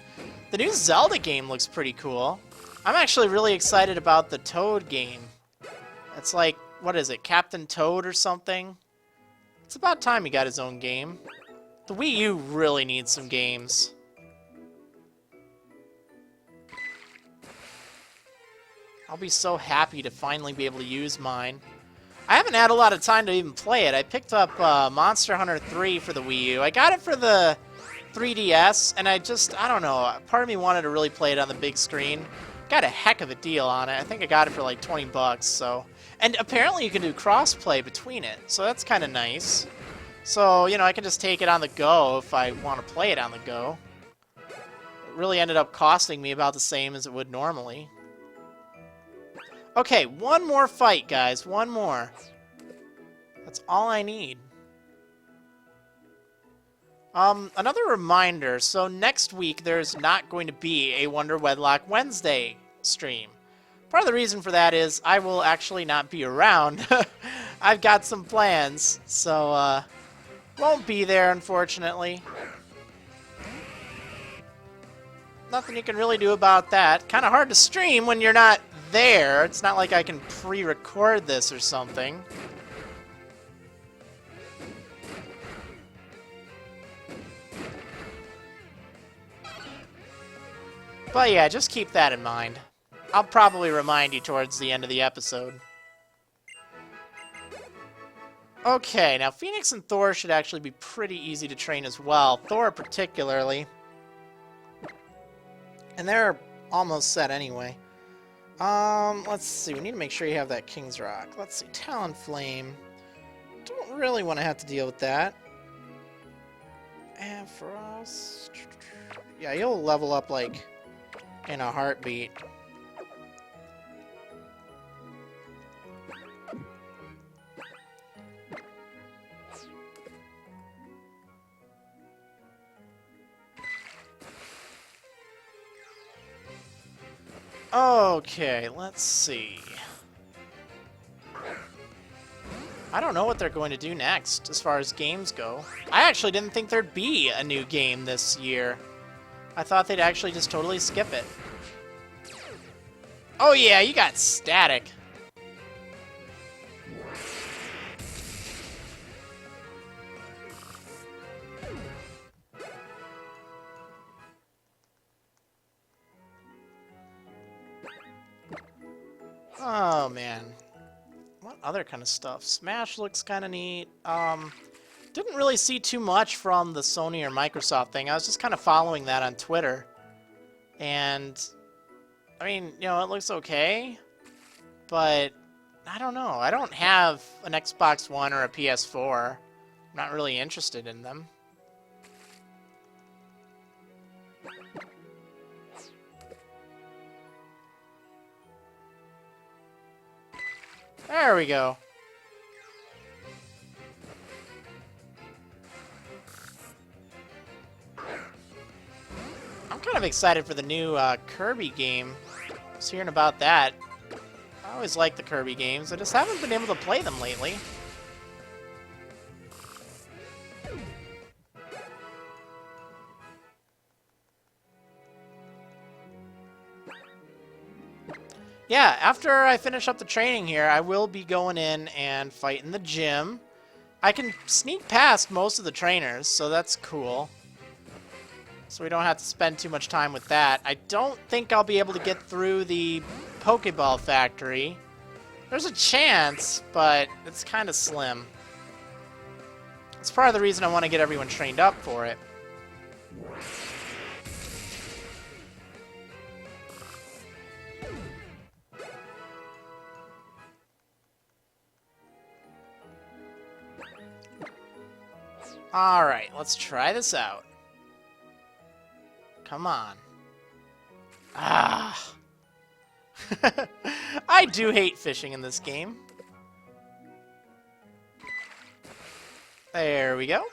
The new Zelda game looks pretty cool. I'm actually really excited about the Toad game. It's like, what is it, Captain Toad or something? It's about time he got his own game. The Wii U really needs some games. I'll be so happy to finally be able to use mine. I haven't had a lot of time to even play it. I picked up Monster Hunter 3 for the Wii U. I got it for the 3DS, and I don't know, part of me wanted to really play it on the big screen. Got a heck of a deal on it. I think I got it for like 20 bucks, so. And apparently you can do cross-play between it, so that's kind of nice. So, you know, I can just take it on the go if I want to play it on the go. It really ended up costing me about the same as it would normally. Okay, one more fight, guys. One more. That's all I need. Another reminder, so next week there's not going to be a Wonderwedlocke Wednesday stream. Part of the reason for that is I will actually not be around. I've got some plans, so won't be there, unfortunately. Nothing you can really do about that. Kind of hard to stream when you're not there. It's not like I can pre-record this or something. But yeah, just keep that in mind. I'll probably remind you towards the end of the episode. Okay, now Phoenix and Thor should actually be pretty easy to train as well. Thor particularly. And they're almost set anyway. Let's see. We need to make sure you have that King's Rock. Let's see. Talonflame. Don't really want to have to deal with that. And Frost. Yeah, you'll level up like in a heartbeat. Okay, let's see. I don't know what they're going to do next as far as games go. I actually didn't think there'd be a new game this year. I thought they'd actually just totally skip it. Oh yeah, you got static. Oh man. What other kind of stuff? Smash looks kind of neat. Didn't really see too much from the Sony or Microsoft thing. I was just kind of following that on Twitter. And, I mean, you know, it looks okay. But, I don't know. I don't have an Xbox One or a PS4. I'm not really interested in them. There we go. I'm kind of excited for the new Kirby game. I was hearing about that. I always like the Kirby games. I just haven't been able to play them lately. Yeah, after I finish up the training here, I will be going in and fighting the gym. I can sneak past most of the trainers, so that's cool. So we don't have to spend too much time with that. I don't think I'll be able to get through the Pokeball factory. There's a chance, but it's kind of slim. It's part of the reason I want to get everyone trained up for it. Alright, let's try this out. Come on. Ah. I do hate fishing in this game. There we go.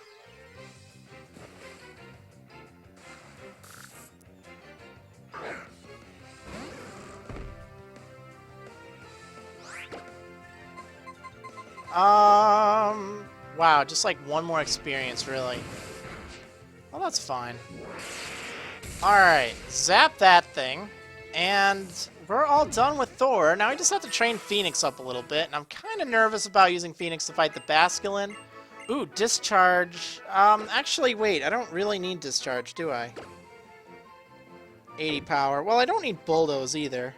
Wow, just like one more experience, really. Well, that's fine. Alright, zap that thing. And we're all done with Thor. Now we just have to train Phoenix up a little bit, and I'm kind of nervous about using Phoenix to fight the Basculin. Ooh, Discharge. Actually, wait, I don't really need Discharge, do I? 80 power. Well, I don't need Bulldoze either.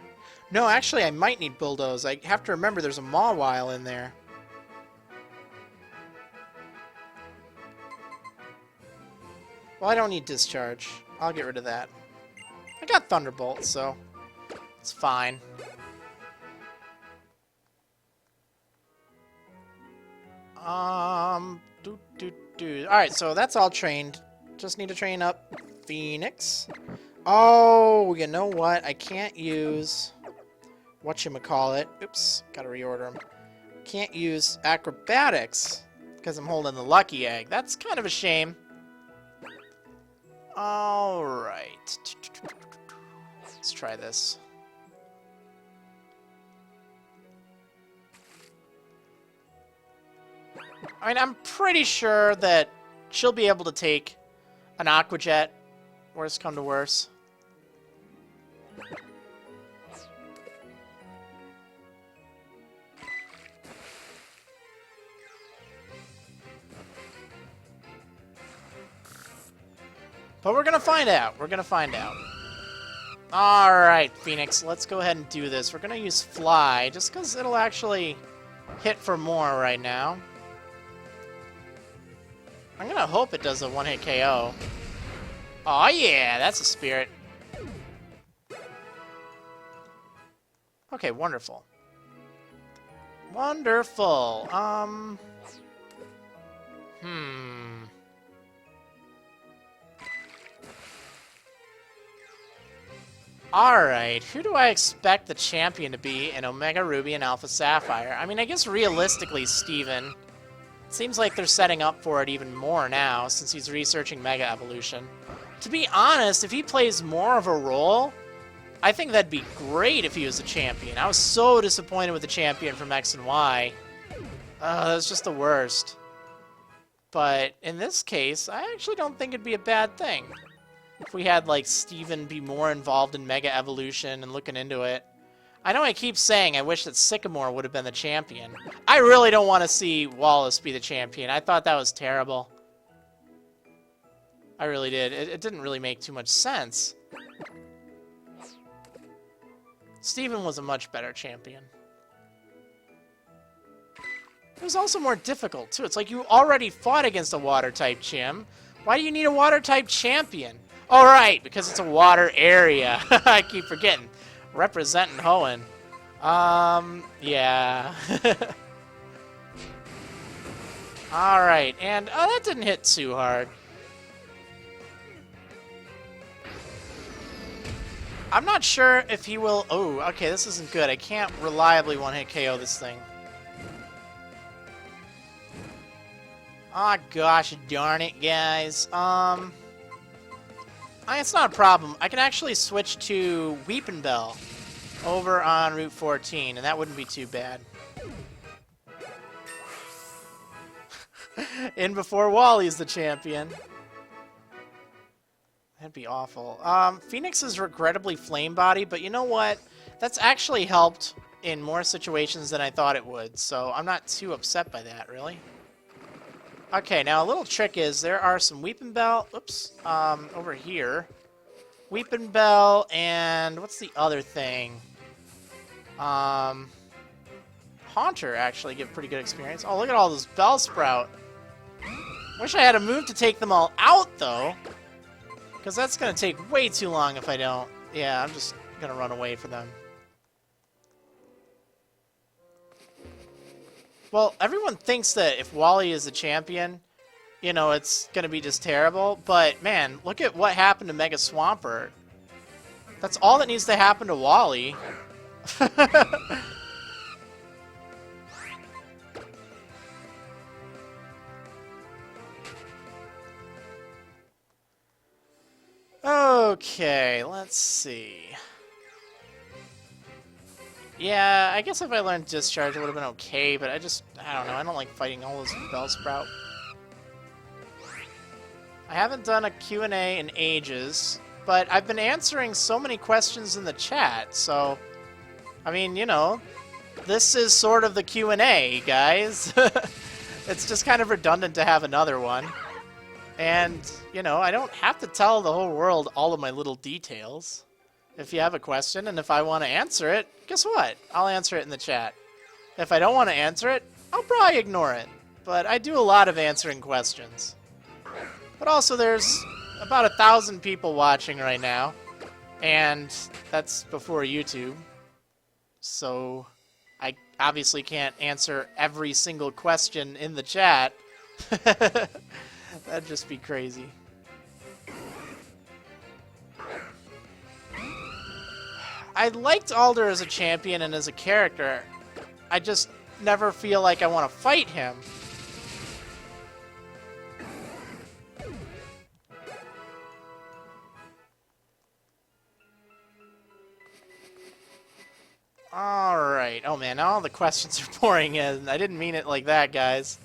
No, actually, I might need Bulldoze. I have to remember there's a Mawile in there. Well, I don't need Discharge. I'll get rid of that. I got Thunderbolt, so it's fine. Alright, so that's all trained. Just need to train up Phoenix. Oh, you know what? I can't use whatchamacallit. Oops, gotta reorder them. Can't use Acrobatics because I'm holding the Lucky Egg. That's kind of a shame. Alright. Let's try this. I mean, I'm pretty sure that she'll be able to take an Aqua Jet, worst come to worst. But we're gonna find out. We're gonna find out. Alright, Phoenix, let's go ahead and do this. We're gonna use Fly, just because it'll actually hit for more right now. I'm gonna hope it does a one-hit KO. Oh yeah, that's a spirit. Okay, wonderful. Wonderful. Alright, who do I expect the champion to be in Omega Ruby and Alpha Sapphire? I mean, I guess realistically, Steven. It seems like they're setting up for it even more now, since he's researching Mega Evolution. To be honest, if he plays more of a role, I think that'd be great if he was a champion. I was so disappointed with the champion from X and Y. That was just the worst. But in this case, I actually don't think it'd be a bad thing. If we had, like, Steven be more involved in Mega Evolution and looking into it. I know I keep saying I wish that Sycamore would have been the champion. I really don't want to see Wallace be the champion. I thought that was terrible. I really did. It didn't really make too much sense. Steven was a much better champion. It was also more difficult, too. It's like you already fought against a Water-type Chim. Why do you need a Water-type champion? Oh, right, because it's a water area. I keep forgetting. Representing Hoenn. Yeah. Alright, and that didn't hit too hard. I'm not sure if he will... Oh, okay, this isn't good. I can't reliably one-hit KO this thing. Ah, gosh darn it, guys. It's not a problem. I can actually switch to Weepinbell over on Route 14, and that wouldn't be too bad. In before Wally's the champion. That'd be awful. Phoenix is regrettably Flame Body, but you know what? That's actually helped in more situations than I thought it would, so I'm not too upset by that, really. Okay, now a little trick is there are some Weepinbell, over here. Weepinbell and what's the other thing? Haunter actually give pretty good experience. Oh, look at all those Bellsprout. Wish I had a move to take them all out, though. Because that's going to take way too long if I don't. Yeah, I'm just going to run away for them. Well, everyone thinks that if Wally is the champion, you know, it's going to be just terrible. But, man, look at what happened to Mega Swampert. That's all that needs to happen to Wally. Okay, let's see. Yeah, I guess if I learned Discharge, it would have been okay, but I don't know, I don't like fighting all those Bellsprout. I haven't done a Q&A in ages, but I've been answering so many questions in the chat, so I mean, you know, this is sort of the Q&A, guys. It's just kind of redundant to have another one. And, you know, I don't have to tell the whole world all of my little details. If you have a question, and if I want to answer it, guess what? I'll answer it in the chat. If I don't want to answer it, I'll probably ignore it. But I do a lot of answering questions. But also, there's about 1,000 people watching right now. And that's before YouTube. So I obviously can't answer every single question in the chat. That'd just be crazy. I liked Alder as a champion and as a character. I just never feel like I want to fight him. Alright. Oh man, now all the questions are pouring in. I didn't mean it like that, guys.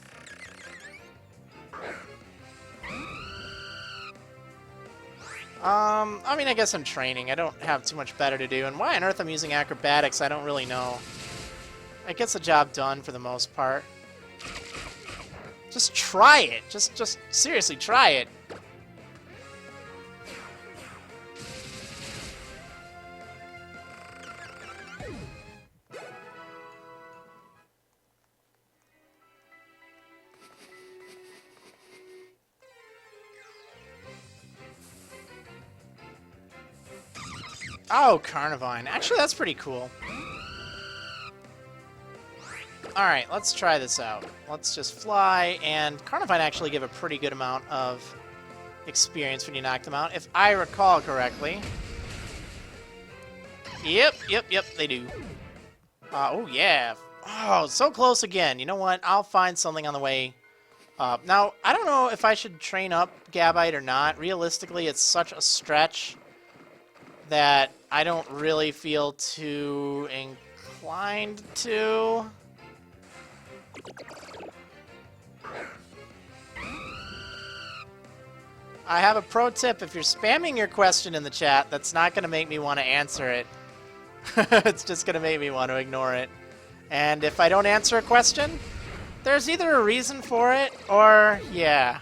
I mean, I guess I'm training. I don't have too much better to do. And why on earth I'm using acrobatics, I don't really know. It gets the job done for the most part. Just try it. Just seriously, try it. Oh, Carnivine. Actually, that's pretty cool. Alright, let's try this out. Let's just fly, and Carnivine actually give a pretty good amount of experience when you knock them out, if I recall correctly. Yep, they do. Oh, yeah. Oh, so close again. You know what? I'll find something on the way up. Now, I don't know if I should train up Gabite or not. Realistically, it's such a stretch that I don't really feel too inclined to. I have a pro tip. If you're spamming your question in the chat, that's not going to make me want to answer it. It's just going to make me want to ignore it. And if I don't answer a question, there's either a reason for it or, yeah.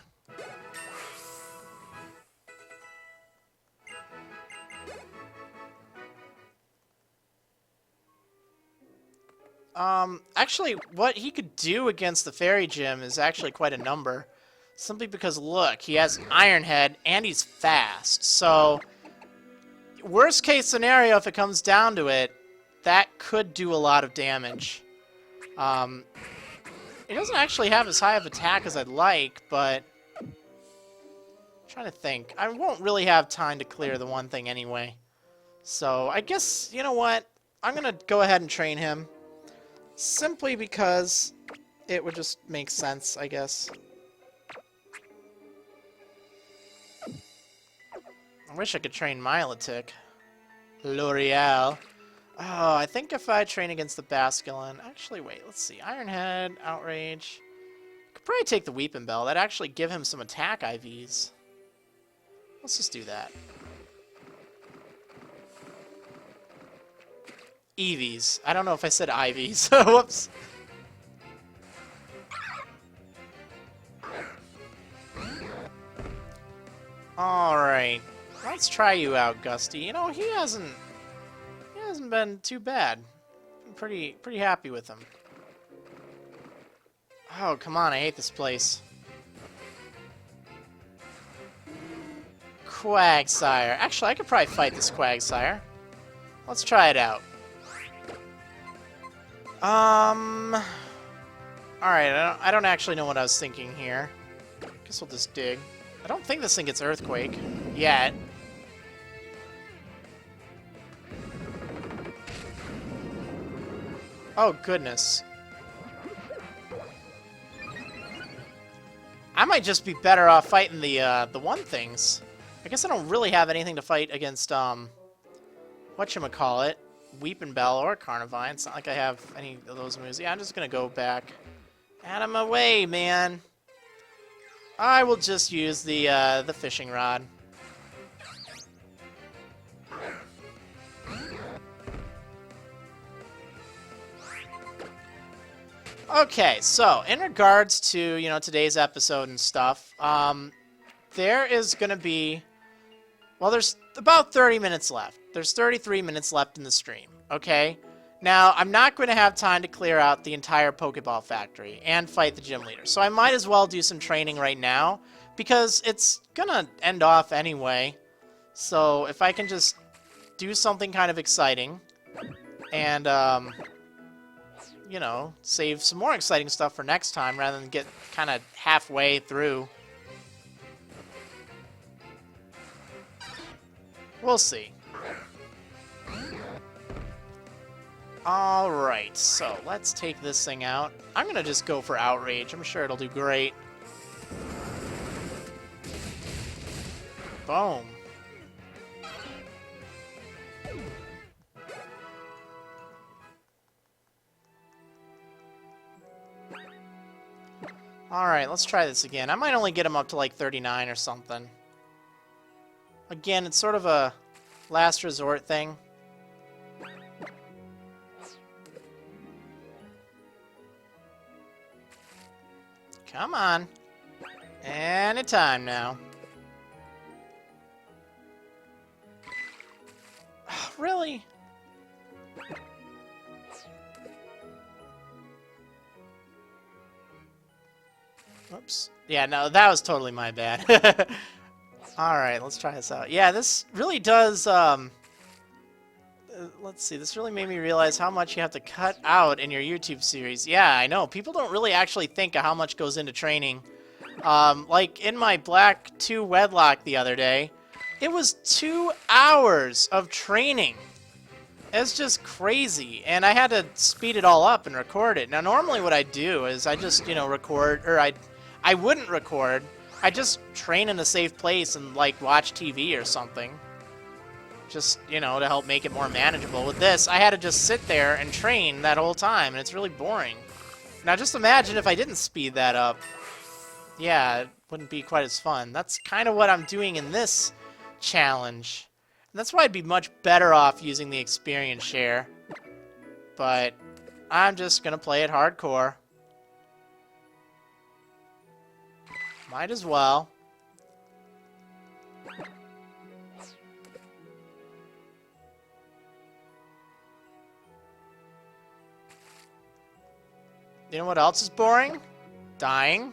Actually, what he could do against the Fairy Gym is actually quite a number. Simply because, look, he has Iron Head, and he's fast. So, worst case scenario, if it comes down to it, that could do a lot of damage. He doesn't actually have as high of attack as I'd like, but I'm trying to think. I won't really have time to clear the one thing anyway. So, I guess, you know what? I'm going to go ahead and train him. Simply because it would just make sense, I guess. I wish I could train Milotic. L'Oreal. Oh, I think if I train against the Basculin... Actually, wait, let's see. Iron Head, Outrage. Could probably take the Weeping Bell. That'd actually give him some attack IVs. Let's just do that. EVs. I don't know if I said IVs. Whoops. Alright. Let's try you out, Gusty. You know, he hasn't been too bad. I'm pretty happy with him. Oh, come on, I hate this place. Quagsire. Actually, I could probably fight this Quagsire. Let's try it out. Alright, I don't actually know what I was thinking here. Guess we'll just dig. I don't think this thing gets Earthquake yet. Oh, goodness. I might just be better off fighting the one things. I guess I don't really have anything to fight against, whatchamacallit, Weeping Bell or Carnivine. It's not like I have any of those moves. Yeah, I'm just gonna go back. Out of my way, man. I will just use the fishing rod. Okay, so in regards to, you know, today's episode and stuff, there is going to be, well, there's about 30 minutes left. There's 33 minutes left in the stream, okay? Now, I'm not going to have time to clear out the entire Pokeball factory and fight the gym leader, so I might as well do some training right now, because it's going to end off anyway. So if I can just do something kind of exciting and, you know, save some more exciting stuff for next time rather than get kind of halfway through. We'll see. Alright, so let's take this thing out. I'm going to just go for Outrage. I'm sure it'll do great. Boom. Alright, let's try this again. I might only get him up to like 39 or something. Again, it's sort of a last resort thing. Come on. Anytime now. Really? Oops. Yeah, no, that was totally my bad. Alright, let's try this out. Yeah, this really does, let's see, this really made me realize how much you have to cut out in your YouTube series. Yeah, I know, people don't really actually think of how much goes into training. Like, in my Black 2 Wedlock the other day, it was 2 hours of training. It's just crazy, and I had to speed it all up and record it. Now, normally what I do is I just, you know, record, or I wouldn't record. I just train in a safe place and, like, watch TV or something. Just, you know, to help make it more manageable. With this, I had to just sit there and train that whole time, and it's really boring. Now, just imagine if I didn't speed that up. Yeah, it wouldn't be quite as fun. That's kind of what I'm doing in this challenge. And that's why I'd be much better off using the experience share. But I'm just going to play it hardcore. Might as well. You know what else is boring? Dying.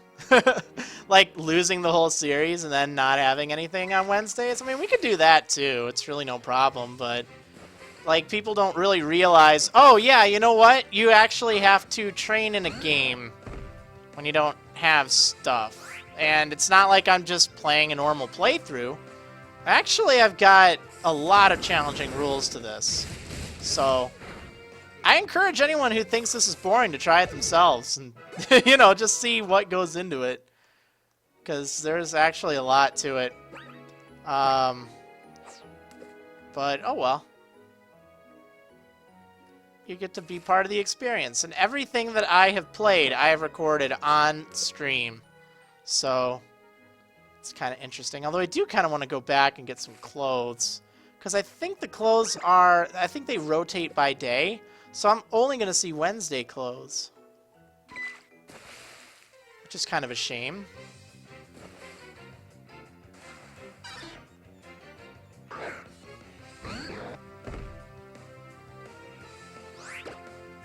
Like losing the whole series and then not having anything on Wednesdays. I mean, we could do that too. It's really no problem, but like people don't really realize, oh yeah, you know what? You actually have to train in a game when you don't have stuff. And it's not like I'm just playing a normal playthrough. Actually, I've got a lot of challenging rules to this. So I encourage anyone who thinks this is boring to try it themselves and, you know, just see what goes into it. Because there's actually a lot to it. But, oh well. You get to be part of the experience. And everything that I have played, I have recorded on stream. So, it's kind of interesting. Although I do kind of want to go back and get some clothes. Because I think the clothes are, I think they rotate by day. So I'm only going to see Wednesday clothes. Which is kind of a shame.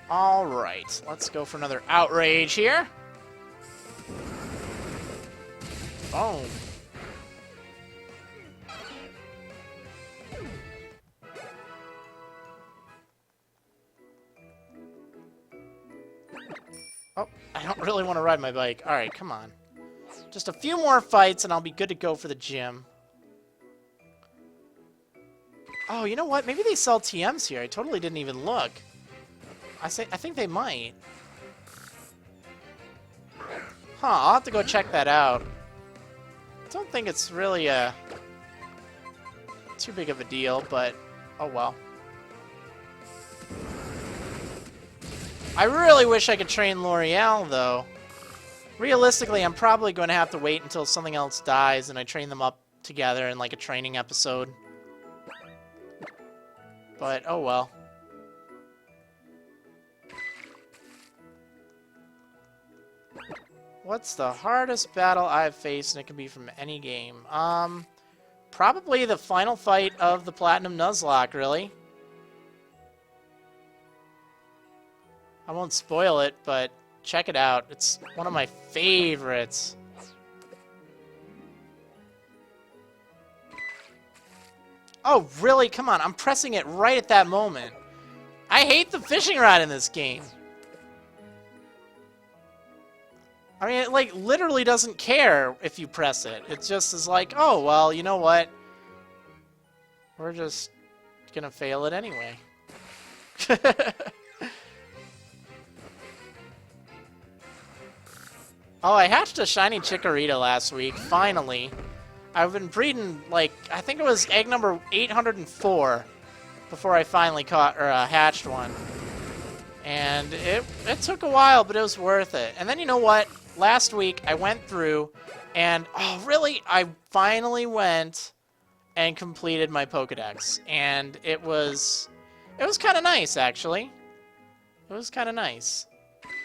Alright, let's go for another outrage here. Boom. Oh, I don't really want to ride my bike. Alright, come on. Just a few more fights and I'll be good to go for the gym. Oh, you know what? Maybe they sell TMs here. I totally didn't even look. I think they might. Huh, I'll have to go check that out. Don't think it's really too big of a deal, but oh well. I really wish I could train L'Oreal, though. Realistically, I'm probably going to have to wait until something else dies and I train them up together in like a training episode. But oh well. What's the hardest battle I've faced, and it can be from any game? Probably the final fight of the Platinum Nuzlocke, really. I won't spoil it, but check it out. It's one of my favorites. Oh, really? Come on. I'm pressing it right at that moment. I hate the fishing rod in this game. I mean, it, like, literally doesn't care if you press it. It just is like, oh, well, you know what? We're just gonna fail it anyway. Oh, I hatched a shiny Chikorita last week, finally. I've been breeding, like, I think it was egg number 804 before I finally caught, or hatched one. And it took a while, but it was worth it. And then you know what? Last week, I went through, and, oh, really? I finally went and completed my Pokedex. And it was kind of nice, actually. It was kind of nice.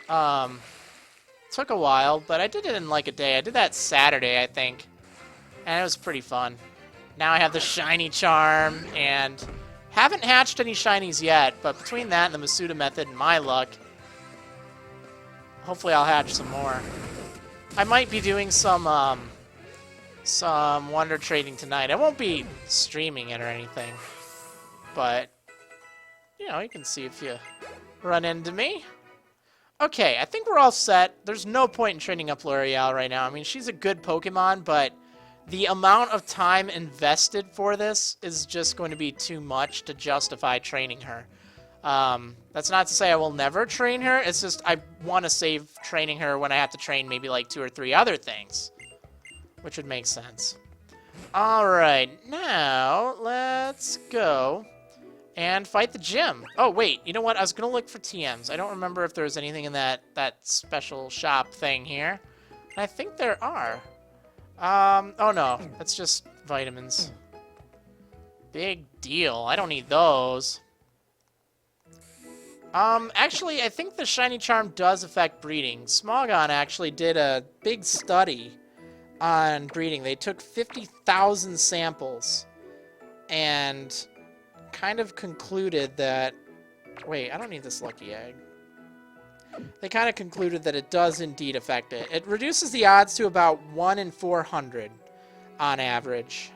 Took a while, but I did it in like a day. I did that Saturday, I think. And it was pretty fun. Now I have the shiny charm, and haven't hatched any shinies yet, but between that and the Masuda method and my luck, hopefully I'll hatch some more. I might be doing some Wonder Trading tonight. I won't be streaming it or anything, but, you know, you can see if you run into me. Okay, I think we're all set. There's no point in training up L'Oreal right now. I mean, she's a good Pokemon, but the amount of time invested for this is just going to be too much to justify training her. That's not to say I will never train her. It's just I want to save training her when I have to train maybe like 2 or 3 other things, which would make sense. All right, now let's go and fight the gym. Oh, wait, you know what? I was going to look for TMs. I don't remember if there was anything in that special shop thing here. I think there are. Oh no, that's just vitamins. Big deal. I don't need those. Actually, I think the shiny charm does affect breeding. Smogon actually did a big study on breeding. They took 50,000 samples and kind of concluded that... Wait, I don't need this lucky egg. They kind of concluded that it does indeed affect it. It reduces the odds to about 1 in 400 on average.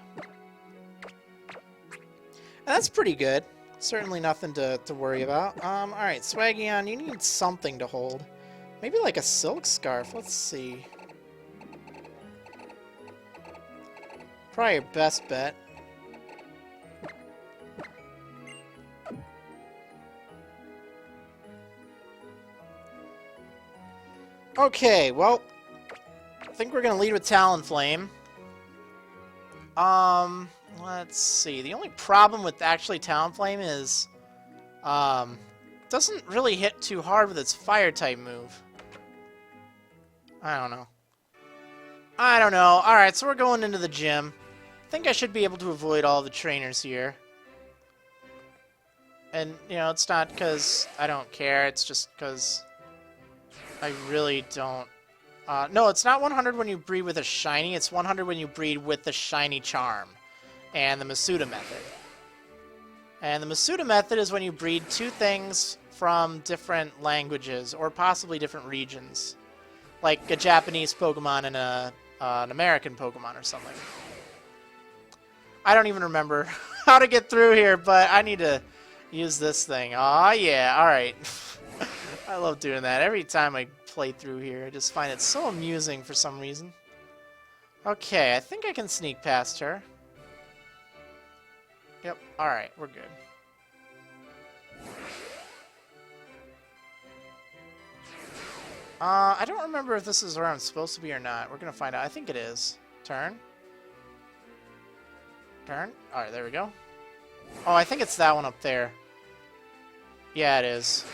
And that's pretty good. Certainly nothing to worry about. Alright, Swaggion, you need something to hold. Maybe like a silk scarf. Let's see. Probably your best bet. Okay, well, I think we're going to lead with Talonflame. Let's see. The only problem with actually Talonflame is, doesn't really hit too hard with its Fire-type move. I don't know. Alright, so we're going into the gym. I think I should be able to avoid all the trainers here. And, you know, it's not because I don't care, it's just because I really don't... no, it's not 100 when you breed with a shiny, it's 100 when you breed with the shiny charm. And the Masuda method. And the Masuda method is when you breed 2 things from different languages, or possibly different regions. Like a Japanese Pokemon and an American Pokemon or something. I don't even remember how to get through here, but I need to use this thing. Aw, yeah, alright. I love doing that. Every time I play through here, I just find it so amusing for some reason. Okay, I think I can sneak past her. Yep, alright, we're good. I don't remember if this is where I'm supposed to be or not. We're gonna find out. I think it is. Turn. Turn. Alright, there we go. Oh, I think it's that one up there. Yeah, it is.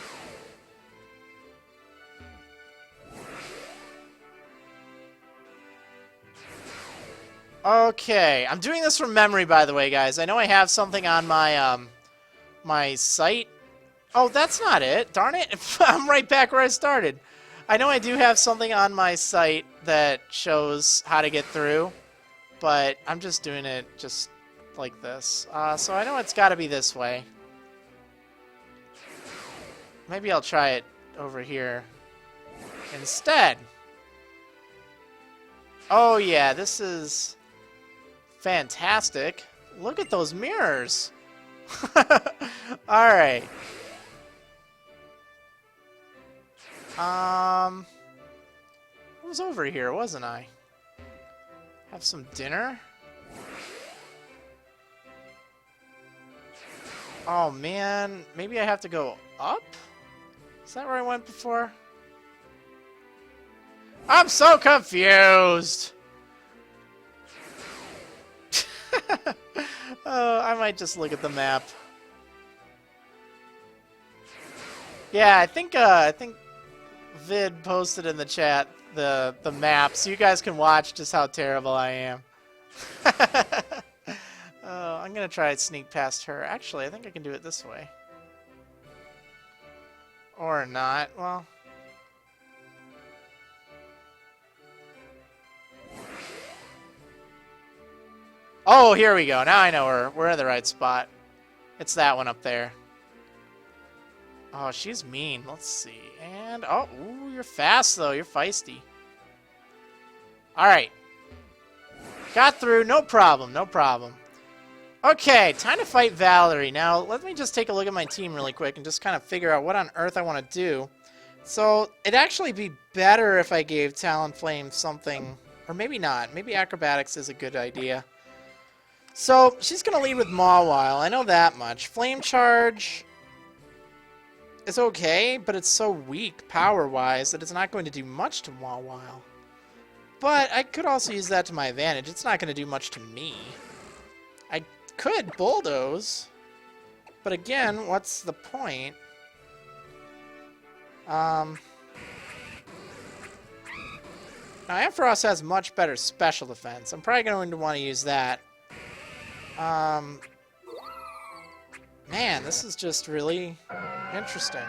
Okay, I'm doing this from memory, by the way, guys. I know I have something on my, my site. Oh, that's not it. Darn it. I'm right back where I started. I know I do have something on my site that shows how to get through, but I'm just doing it just like this. So I know it's got to be this way. Maybe I'll try it over here instead. Oh yeah, this is fantastic. Look at those mirrors. Alright. I was over here, wasn't I? Have some dinner? Oh man, maybe I have to go up? Is that where I went before? I'm so confused! Oh, I might just look at the map. Yeah, I think Vid posted in the chat the map, so you guys can watch just how terrible I am. Oh, I'm gonna try to sneak past her. Actually, I think I can do it this way. Or not. Well. Oh, here we go. Now I know we're in the right spot. It's that one up there. Oh, she's mean. Let's see. And, oh, ooh, you're fast, though. You're feisty. All right. Got through. No problem. No problem. Okay, time to fight Valerie. Now, let me just take a look at my team really quick and just kind of figure out what on earth I want to do. So, it'd actually be better if I gave Talonflame something, or maybe not. Maybe Acrobatics is a good idea. So, she's going to lead with Mawile. I know that much. Flame Charge is okay, but it's so weak power-wise that it's not going to do much to Mawile. But I could also use that to my advantage. It's not going to do much to me. I could Bulldoze, but again, what's the point? Now, Ampharos has much better special defense. I'm probably going to want to use that. Man, this is just really interesting.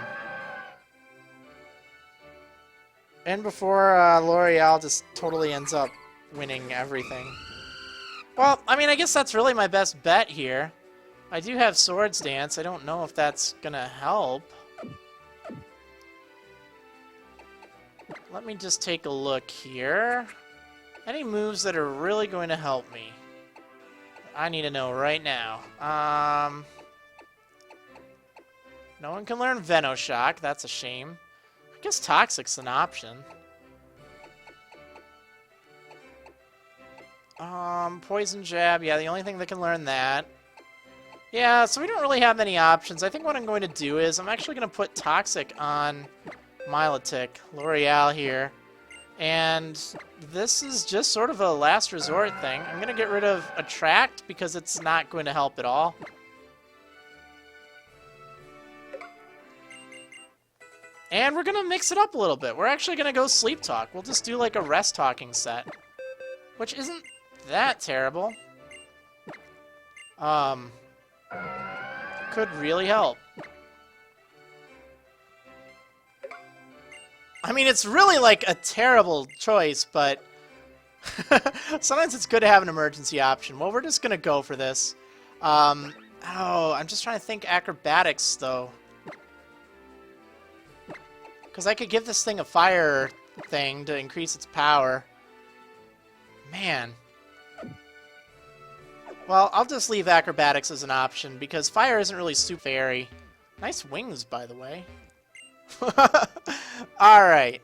And before L'Oreal just totally ends up winning everything. Well, I mean, I guess that's really my best bet here. I do have Swords Dance. I don't know if that's gonna help. Let me just take a look here. Any moves that are really going to help me? I need to know right now. No one can learn Venoshock. That's a shame. I guess Toxic's an option. Poison Jab. Yeah, the only thing that can learn that. Yeah, so we don't really have any options. I think what I'm going to do is I'm actually going to put Toxic on Milotic, L'Oreal here. And this is just sort of a last resort thing. I'm going to get rid of Attract because it's not going to help at all. And we're going to mix it up a little bit. We're actually going to go Sleep Talk. We'll just do like a Rest Talking set, which isn't that terrible. Could really help. I mean, it's really like a terrible choice, but sometimes it's good to have an emergency option. Well, we're just going to go for this. Oh, I'm just trying to think Acrobatics, though. Because I could give this thing a fire thing to increase its power. Man. Well, I'll just leave Acrobatics as an option, because fire isn't really super fairy. Nice wings, by the way. Alright.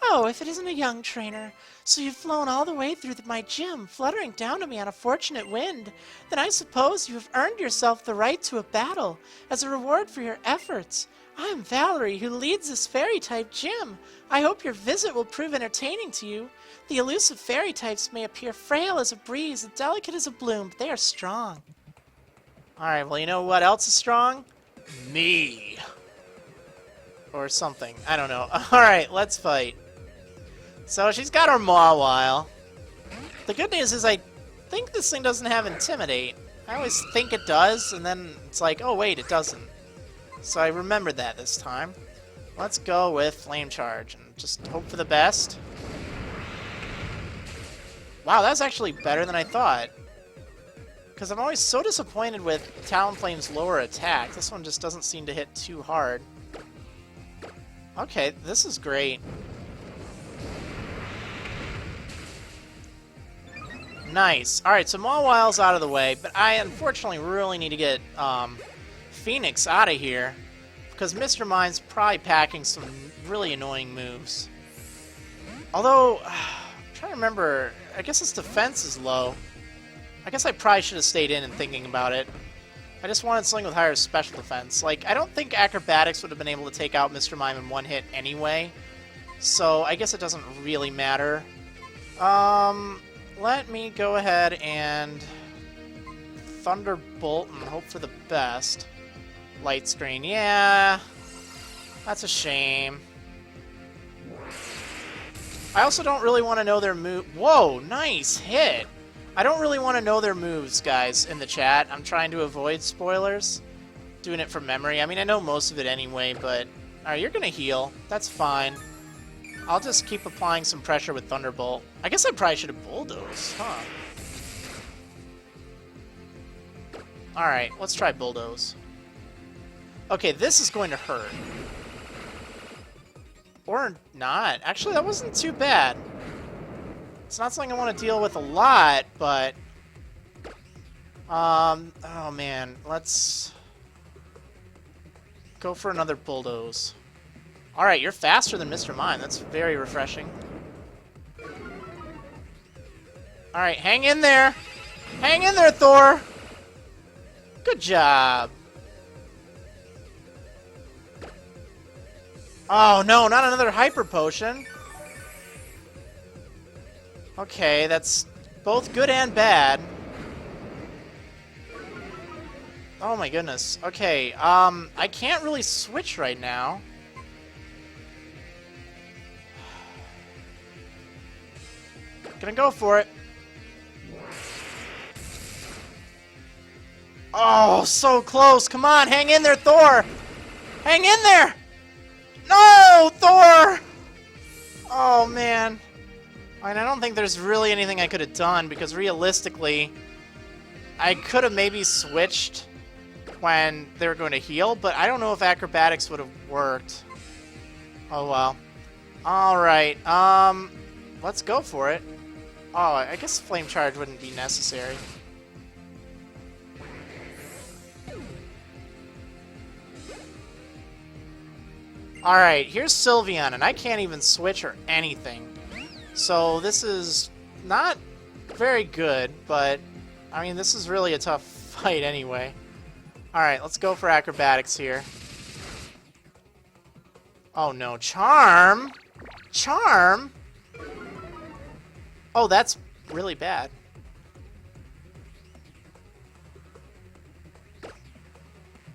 Oh, if it isn't a young trainer. So you've flown all the way through my gym, fluttering down to me on a fortunate wind. Then I suppose you have earned yourself the right to a battle, as a reward for your efforts. I am Valerie, who leads this fairy-type gym. I hope your visit will prove entertaining to you. The elusive fairy types may appear frail as a breeze and delicate as a bloom, but they are strong. Alright, well, you know what else is strong? Me. Or something. I don't know. Alright, let's fight. So she's got her Mawile. The good news is I think this thing doesn't have Intimidate. I always think it does, and then it's like, oh wait, it doesn't. So I remembered that this time. Let's go with Flame Charge and just hope for the best. Wow, that's actually better than I thought. Because I'm always so disappointed with Talonflame's lower attack. This one just doesn't seem to hit too hard. Okay, this is great. Nice. Alright, so Mawile's out of the way, but I unfortunately really need to get Phoenix out of here. Because Mr. Mime's probably packing some really annoying moves. Although, I'm trying to remember, I guess his defense is low. I guess I probably should have stayed in and thinking about it. I just wanted something with higher special defense. Like, I don't think Acrobatics would have been able to take out Mr. Mime in one hit anyway. So, I guess it doesn't really matter. Let me go ahead and Thunderbolt and hope for the best. Light Screen, yeah. That's a shame. I also don't really want to know their move. Whoa, nice hit. I don't really want to know their moves, guys, in the chat. I'm trying to avoid spoilers. Doing it from memory. I mean, I know most of it anyway, but... Alright, you're going to heal. That's fine. I'll just keep applying some pressure with Thunderbolt. I guess I probably should have Bulldoze, huh? Alright, let's try Bulldoze. Okay, this is going to hurt. Or not. Actually, that wasn't too bad. It's not something I want to deal with a lot, but... oh man, let's... go for another Bulldoze. Alright, you're faster than Mr. Mime. That's very refreshing. Alright, hang in there! Hang in there, Thor! Good job! Oh no, not another Hyper Potion! Okay, that's both good and bad. Oh my goodness. Okay, I can't really switch right now. Gonna go for it. Oh, so close. Come on, hang in there, Thor. Hang in there. No, Thor. Oh, man. I don't think there's really anything I could have done, because realistically, I could have maybe switched when they were going to heal, but I don't know if Acrobatics would have worked. Oh, well. Alright, let's go for it. Oh, I guess Flame Charge wouldn't be necessary. Alright, here's Sylveon, and I can't even switch or anything. So this is not very good, but, I mean, this is really a tough fight anyway. Alright, let's go for Acrobatics here. Oh no, Charm? Charm? Oh, that's really bad.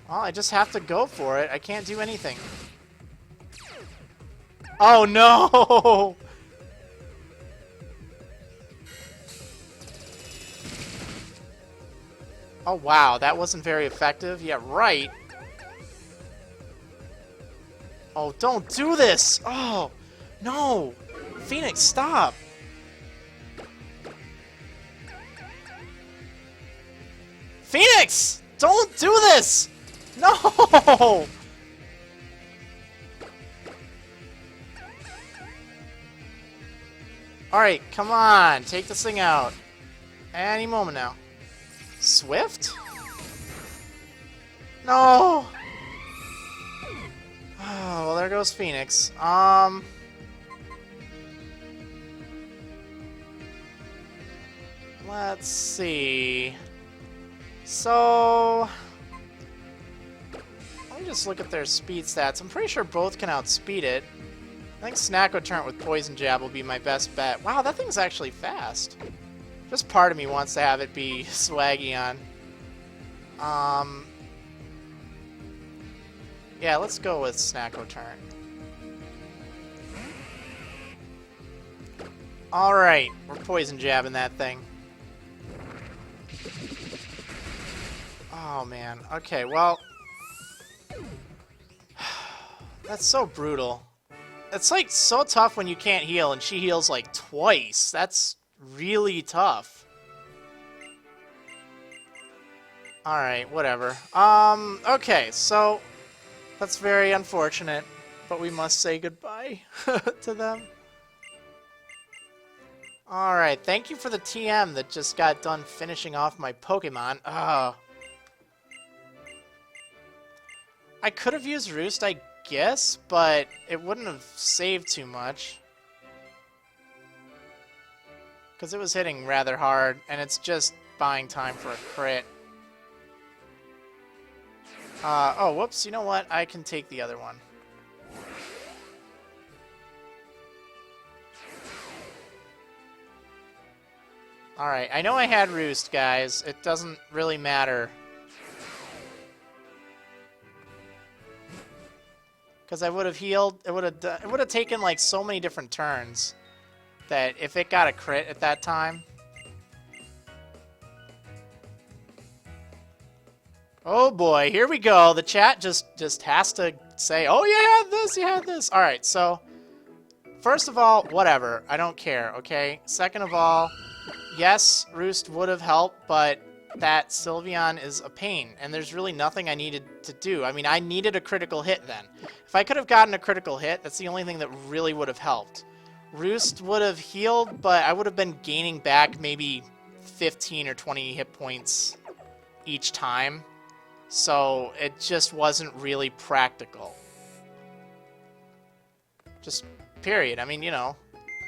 Well, I just have to go for it. I can't do anything. Oh no! Oh wow, that wasn't very effective. Yeah, right. Oh, don't do this! Oh, no! Phoenix, stop! Phoenix! Don't do this! No! Alright, come on. Take this thing out. Any moment now. Swift? No! Oh, well, there goes Phoenix. Let's see. So... let me just look at their speed stats. I'm pretty sure both can outspeed it. I think Snacko Turret with Poison Jab will be my best bet. Wow, that thing's actually fast. Just part of me wants to have it be Swaggy on. Yeah, let's go with Snacko Turret. Alright, we're Poison Jabbing that thing. Oh, man. Okay, well... That's so brutal. It's like so tough when you can't heal and she heals like twice. That's really tough. Alright, whatever. Okay, so that's very unfortunate, but we must say goodbye to them. Alright, thank you for the TM that just got done finishing off my Pokemon. I could have used Roost, I guess, but it wouldn't have saved too much. Because it was hitting rather hard, and it's just buying time for a crit. Oh, whoops, you know what? I can take the other one. Alright, I know I had Roost, guys. It doesn't really matter. Because I would have healed, it would have taken like so many different turns that if it got a crit at that time. Oh boy, here we go. The chat just has to say, oh, you had this, you had this. All right, so first of all, whatever. I don't care, okay? Second of all, yes, Roost would have helped, but that Sylveon is a pain, and there's really nothing I needed to do. I mean, I needed a critical hit then. If I could have gotten a critical hit, that's the only thing that really would have helped. Roost would have healed, but I would have been gaining back maybe 15 or 20 hit points each time. So it just wasn't really practical. Just period. I mean, you know,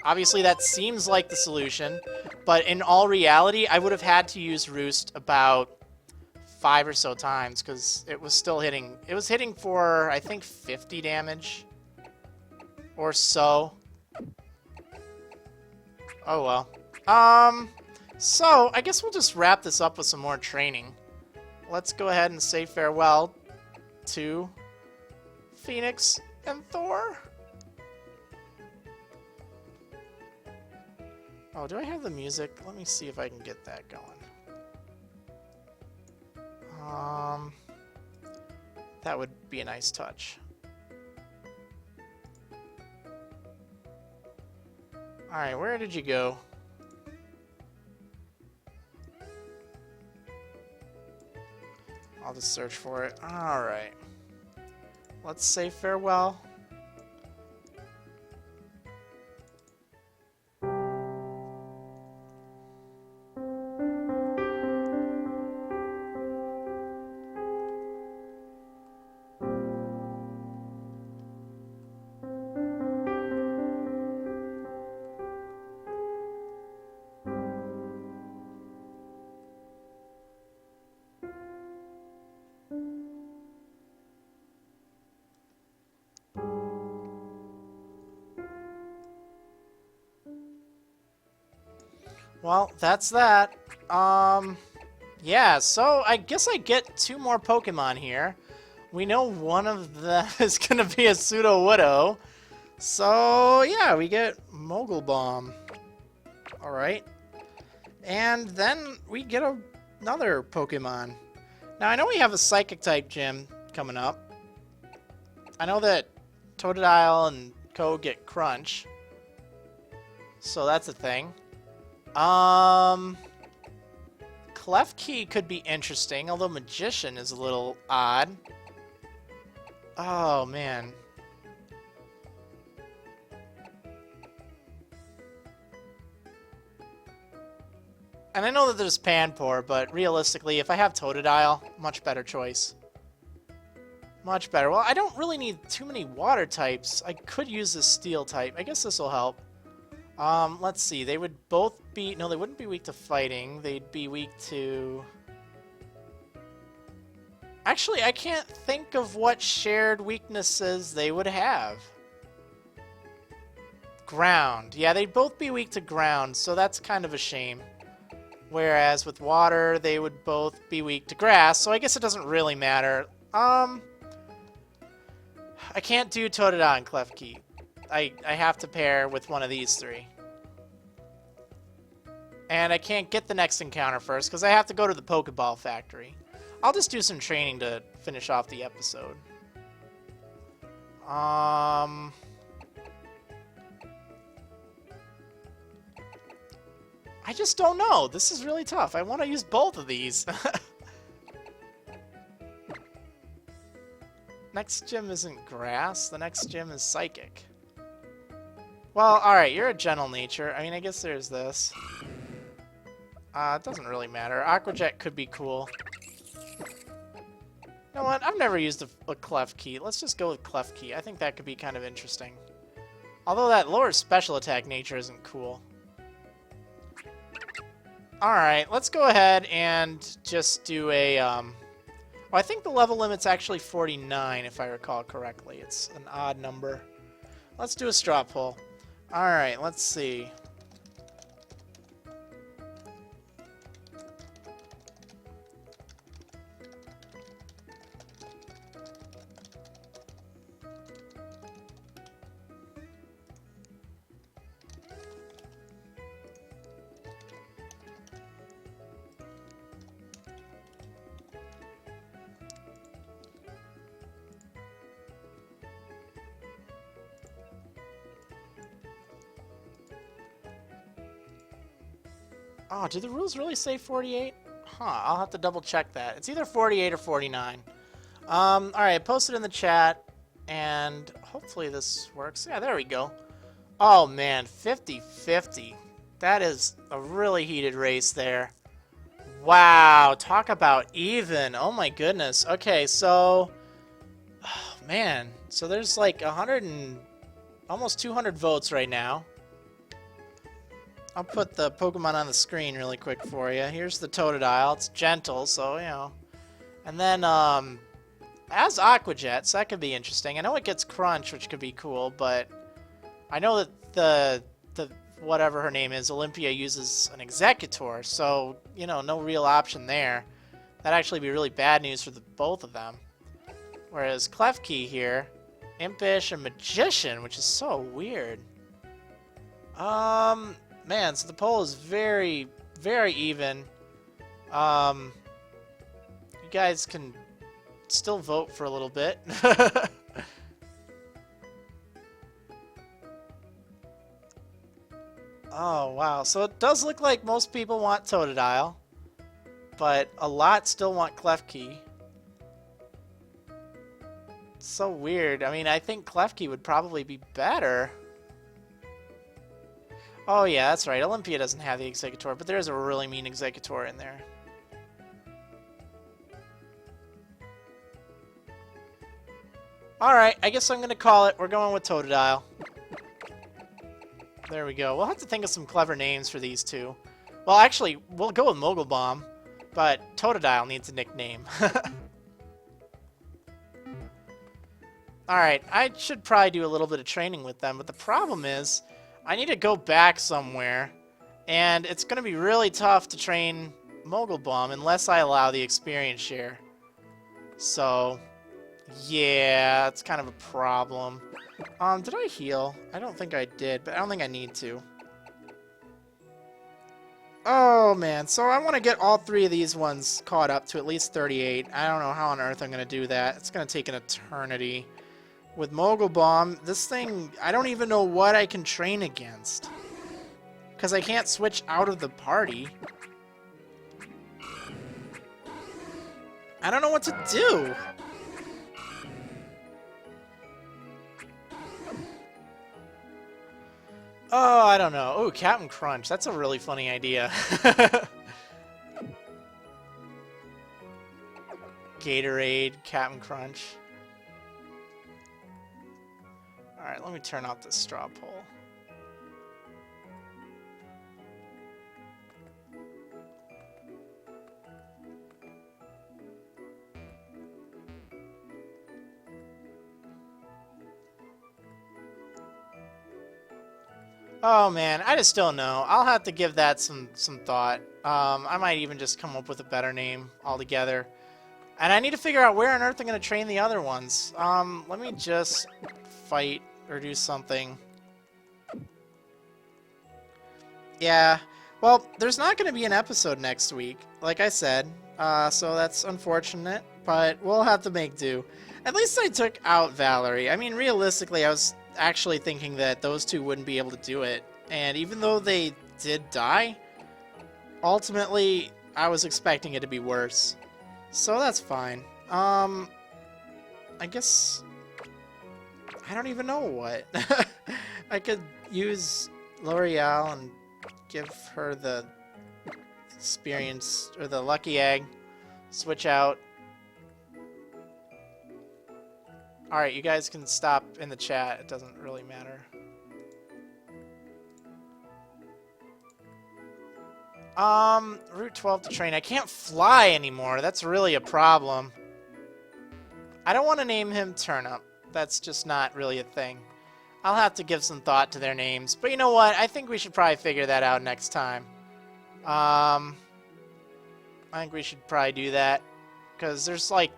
obviously that seems like the solution, but in all reality, I would have had to use Roost about 5 or so times because it was still hitting. It was hitting for, I think, 50 damage or so. Oh well. So I guess we'll just wrap this up with some more training. Let's go ahead and say farewell to Phoenix and Thor. Oh, do I have the music? Let me see if I can get that going. That would be a nice touch. Alright, where did you go? I'll just search for it. Alright. Let's say farewell. Well, that's that. Yeah, so I guess I get 2 more Pokemon here. We know one of them is going to be a Pseudo-Widow. So, yeah, we get Mogul Bomb. Alright. And then we get another Pokemon. Now, I know we have a Psychic-type gym coming up. I know that Totodile and Co get Crunch. So that's a thing. Klefki could be interesting, although Magician is a little odd. Oh, man. And I know that there's Panpour, but realistically, if I have Totodile, much better choice. Much better. Well, I don't really need too many water types. I could use this Steel type. I guess this will help. Let's see. They would both be... No, they wouldn't be weak to fighting. They'd be weak to... Actually, I can't think of what shared weaknesses they would have. Ground. Yeah, they'd both be weak to ground, so that's kind of a shame. Whereas with water, they would both be weak to grass, so I guess it doesn't really matter. I can't do Totodile and Klefki. I have to pair with one of these 3. And I can't get the next encounter first because I have to go to the Pokeball factory. I'll just do some training to finish off the episode. I just don't know. This is really tough. I want to use both of these. Next gym isn't grass. The next gym is psychic. Well, alright, you're a gentle nature. I mean, I guess there's this. It doesn't really matter. Aqua Jet could be cool. You know what? I've never used a Clef Key. Let's just go with Clef Key. I think that could be kind of interesting. Although that lower special attack nature isn't cool. Alright, let's go ahead and just do a... Well, I think the level limit's actually 49, if I recall correctly. It's an odd number. Let's do a straw pull. Alright, let's see. Oh, do the rules really say 48? Huh, I'll have to double check that. It's either 48 or 49. Alright, I posted in the chat, and hopefully this works. Yeah, there we go. Oh man, 50-50. That is a really heated race there. Wow, talk about even. Oh my goodness. Okay, so... Oh, man, so there's like 100 and... almost 200 votes right now. I'll put the Pokemon on the screen really quick for you. Here's the Totodile. It's gentle, so, you know. And then, as Aqua Jet, so that could be interesting. I know it gets Crunch, which could be cool, but I know that the whatever her name is, Olympia, uses an Executor, so, you know, no real option there. That'd actually be really bad news for both of them. Whereas Klefki here, Impish and Magician, which is so weird. Man, so the poll is very, very even. You guys can still vote for a little bit. Oh, wow. So it does look like most people want Totodile, but a lot still want Klefki. It's so weird. I mean, I think Klefki would probably be better. Oh yeah, that's right. Olympia doesn't have the Executor, but there's a really mean Executor in there. Alright, I guess I'm going to call it. We're going with Totodile. There we go. We'll have to think of some clever names for these two. Well, actually, we'll go with Mogul Bomb, but Totodile needs a nickname. Alright, I should probably do a little bit of training with them, but the problem is... I need to go back somewhere, and it's going to be really tough to train Mogul Bomb unless I allow the experience share. So, yeah, it's kind of a problem. Did I heal? I don't think I did, but I don't think I need to. Oh, man, so I want to get all three of these ones caught up to at least 38. I don't know how on earth I'm going to do that. It's going to take an eternity. With Mogul Bomb, this thing, I don't even know what I can train against. Because I can't switch out of the party. I don't know what to do. Oh, I don't know. Oh, Captain Crunch. That's a really funny idea. Gatorade, Captain Crunch. Alright, let me turn off this straw poll. Oh man, I just don't know. I'll have to give that some thought. I might even just come up with a better name altogether. And I need to figure out where on earth I'm going to train the other ones. Let me just fight or do something. Yeah, well, there's not going to be an episode next week, like I said. So that's unfortunate, but we'll have to make do. At least I took out Valerie. I mean, realistically, I was actually thinking that those two wouldn't be able to do it. And even though they did die, ultimately, I was expecting it to be worse. So that's fine. I guess... I don't even know what. I could use L'Oreal and give her the experience, or the lucky egg. Switch out. Alright, you guys can stop in the chat. It doesn't really matter. Route 12 to train. I can't fly anymore. That's really a problem. I don't want to name him Turnip. That's just not really a thing. I'll have to give some thought to their names. But you know what? I think we should probably figure that out next time. I think we should probably do that. Because there's like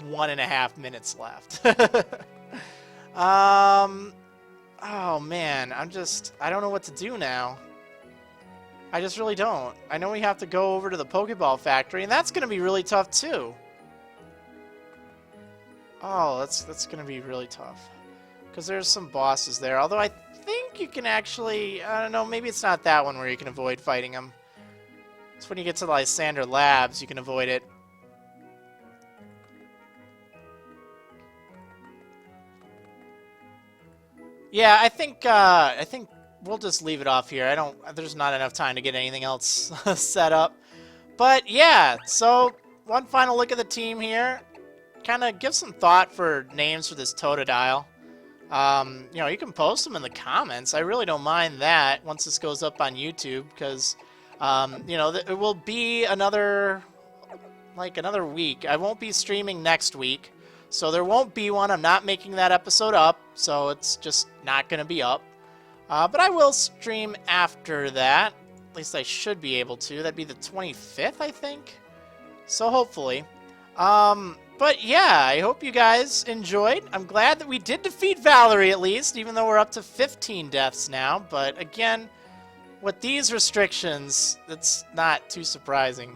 1.5 minutes left. Oh man, I don't know what to do now. I just really don't. I know we have to go over to the Pokeball factory, and that's going to be really tough too. Oh, that's going to be really tough. Because there's some bosses there. Although I think you can actually... I don't know, maybe it's not that one where you can avoid fighting them. It's when you get to the Lysander Labs you can avoid it. Yeah, I think we'll just leave it off here. There's not enough time to get anything else set up. But yeah, so one final look at the team here. Kind of give some thought for names for this Totodile. You know, you can post them in the comments. I really don't mind that once this goes up on YouTube, because you know, it will be another week. I won't be streaming next week, so there won't be one. I'm not making that episode up, so it's just not going to be up. But I will stream after that. At least I should be able to. That'd be the 25th, I think. So hopefully. But yeah, I hope you guys enjoyed. I'm glad that we did defeat Valerie at least, even though we're up to 15 deaths now. But again, with these restrictions, it's not too surprising.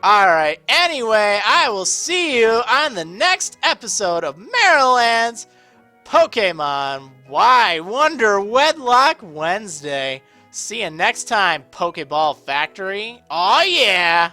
Alright, anyway, I will see you on the next episode of Marriland's Pokémon Y Wonderwedlocke Wednesday. See you next time, Pokeball Factory. Oh yeah!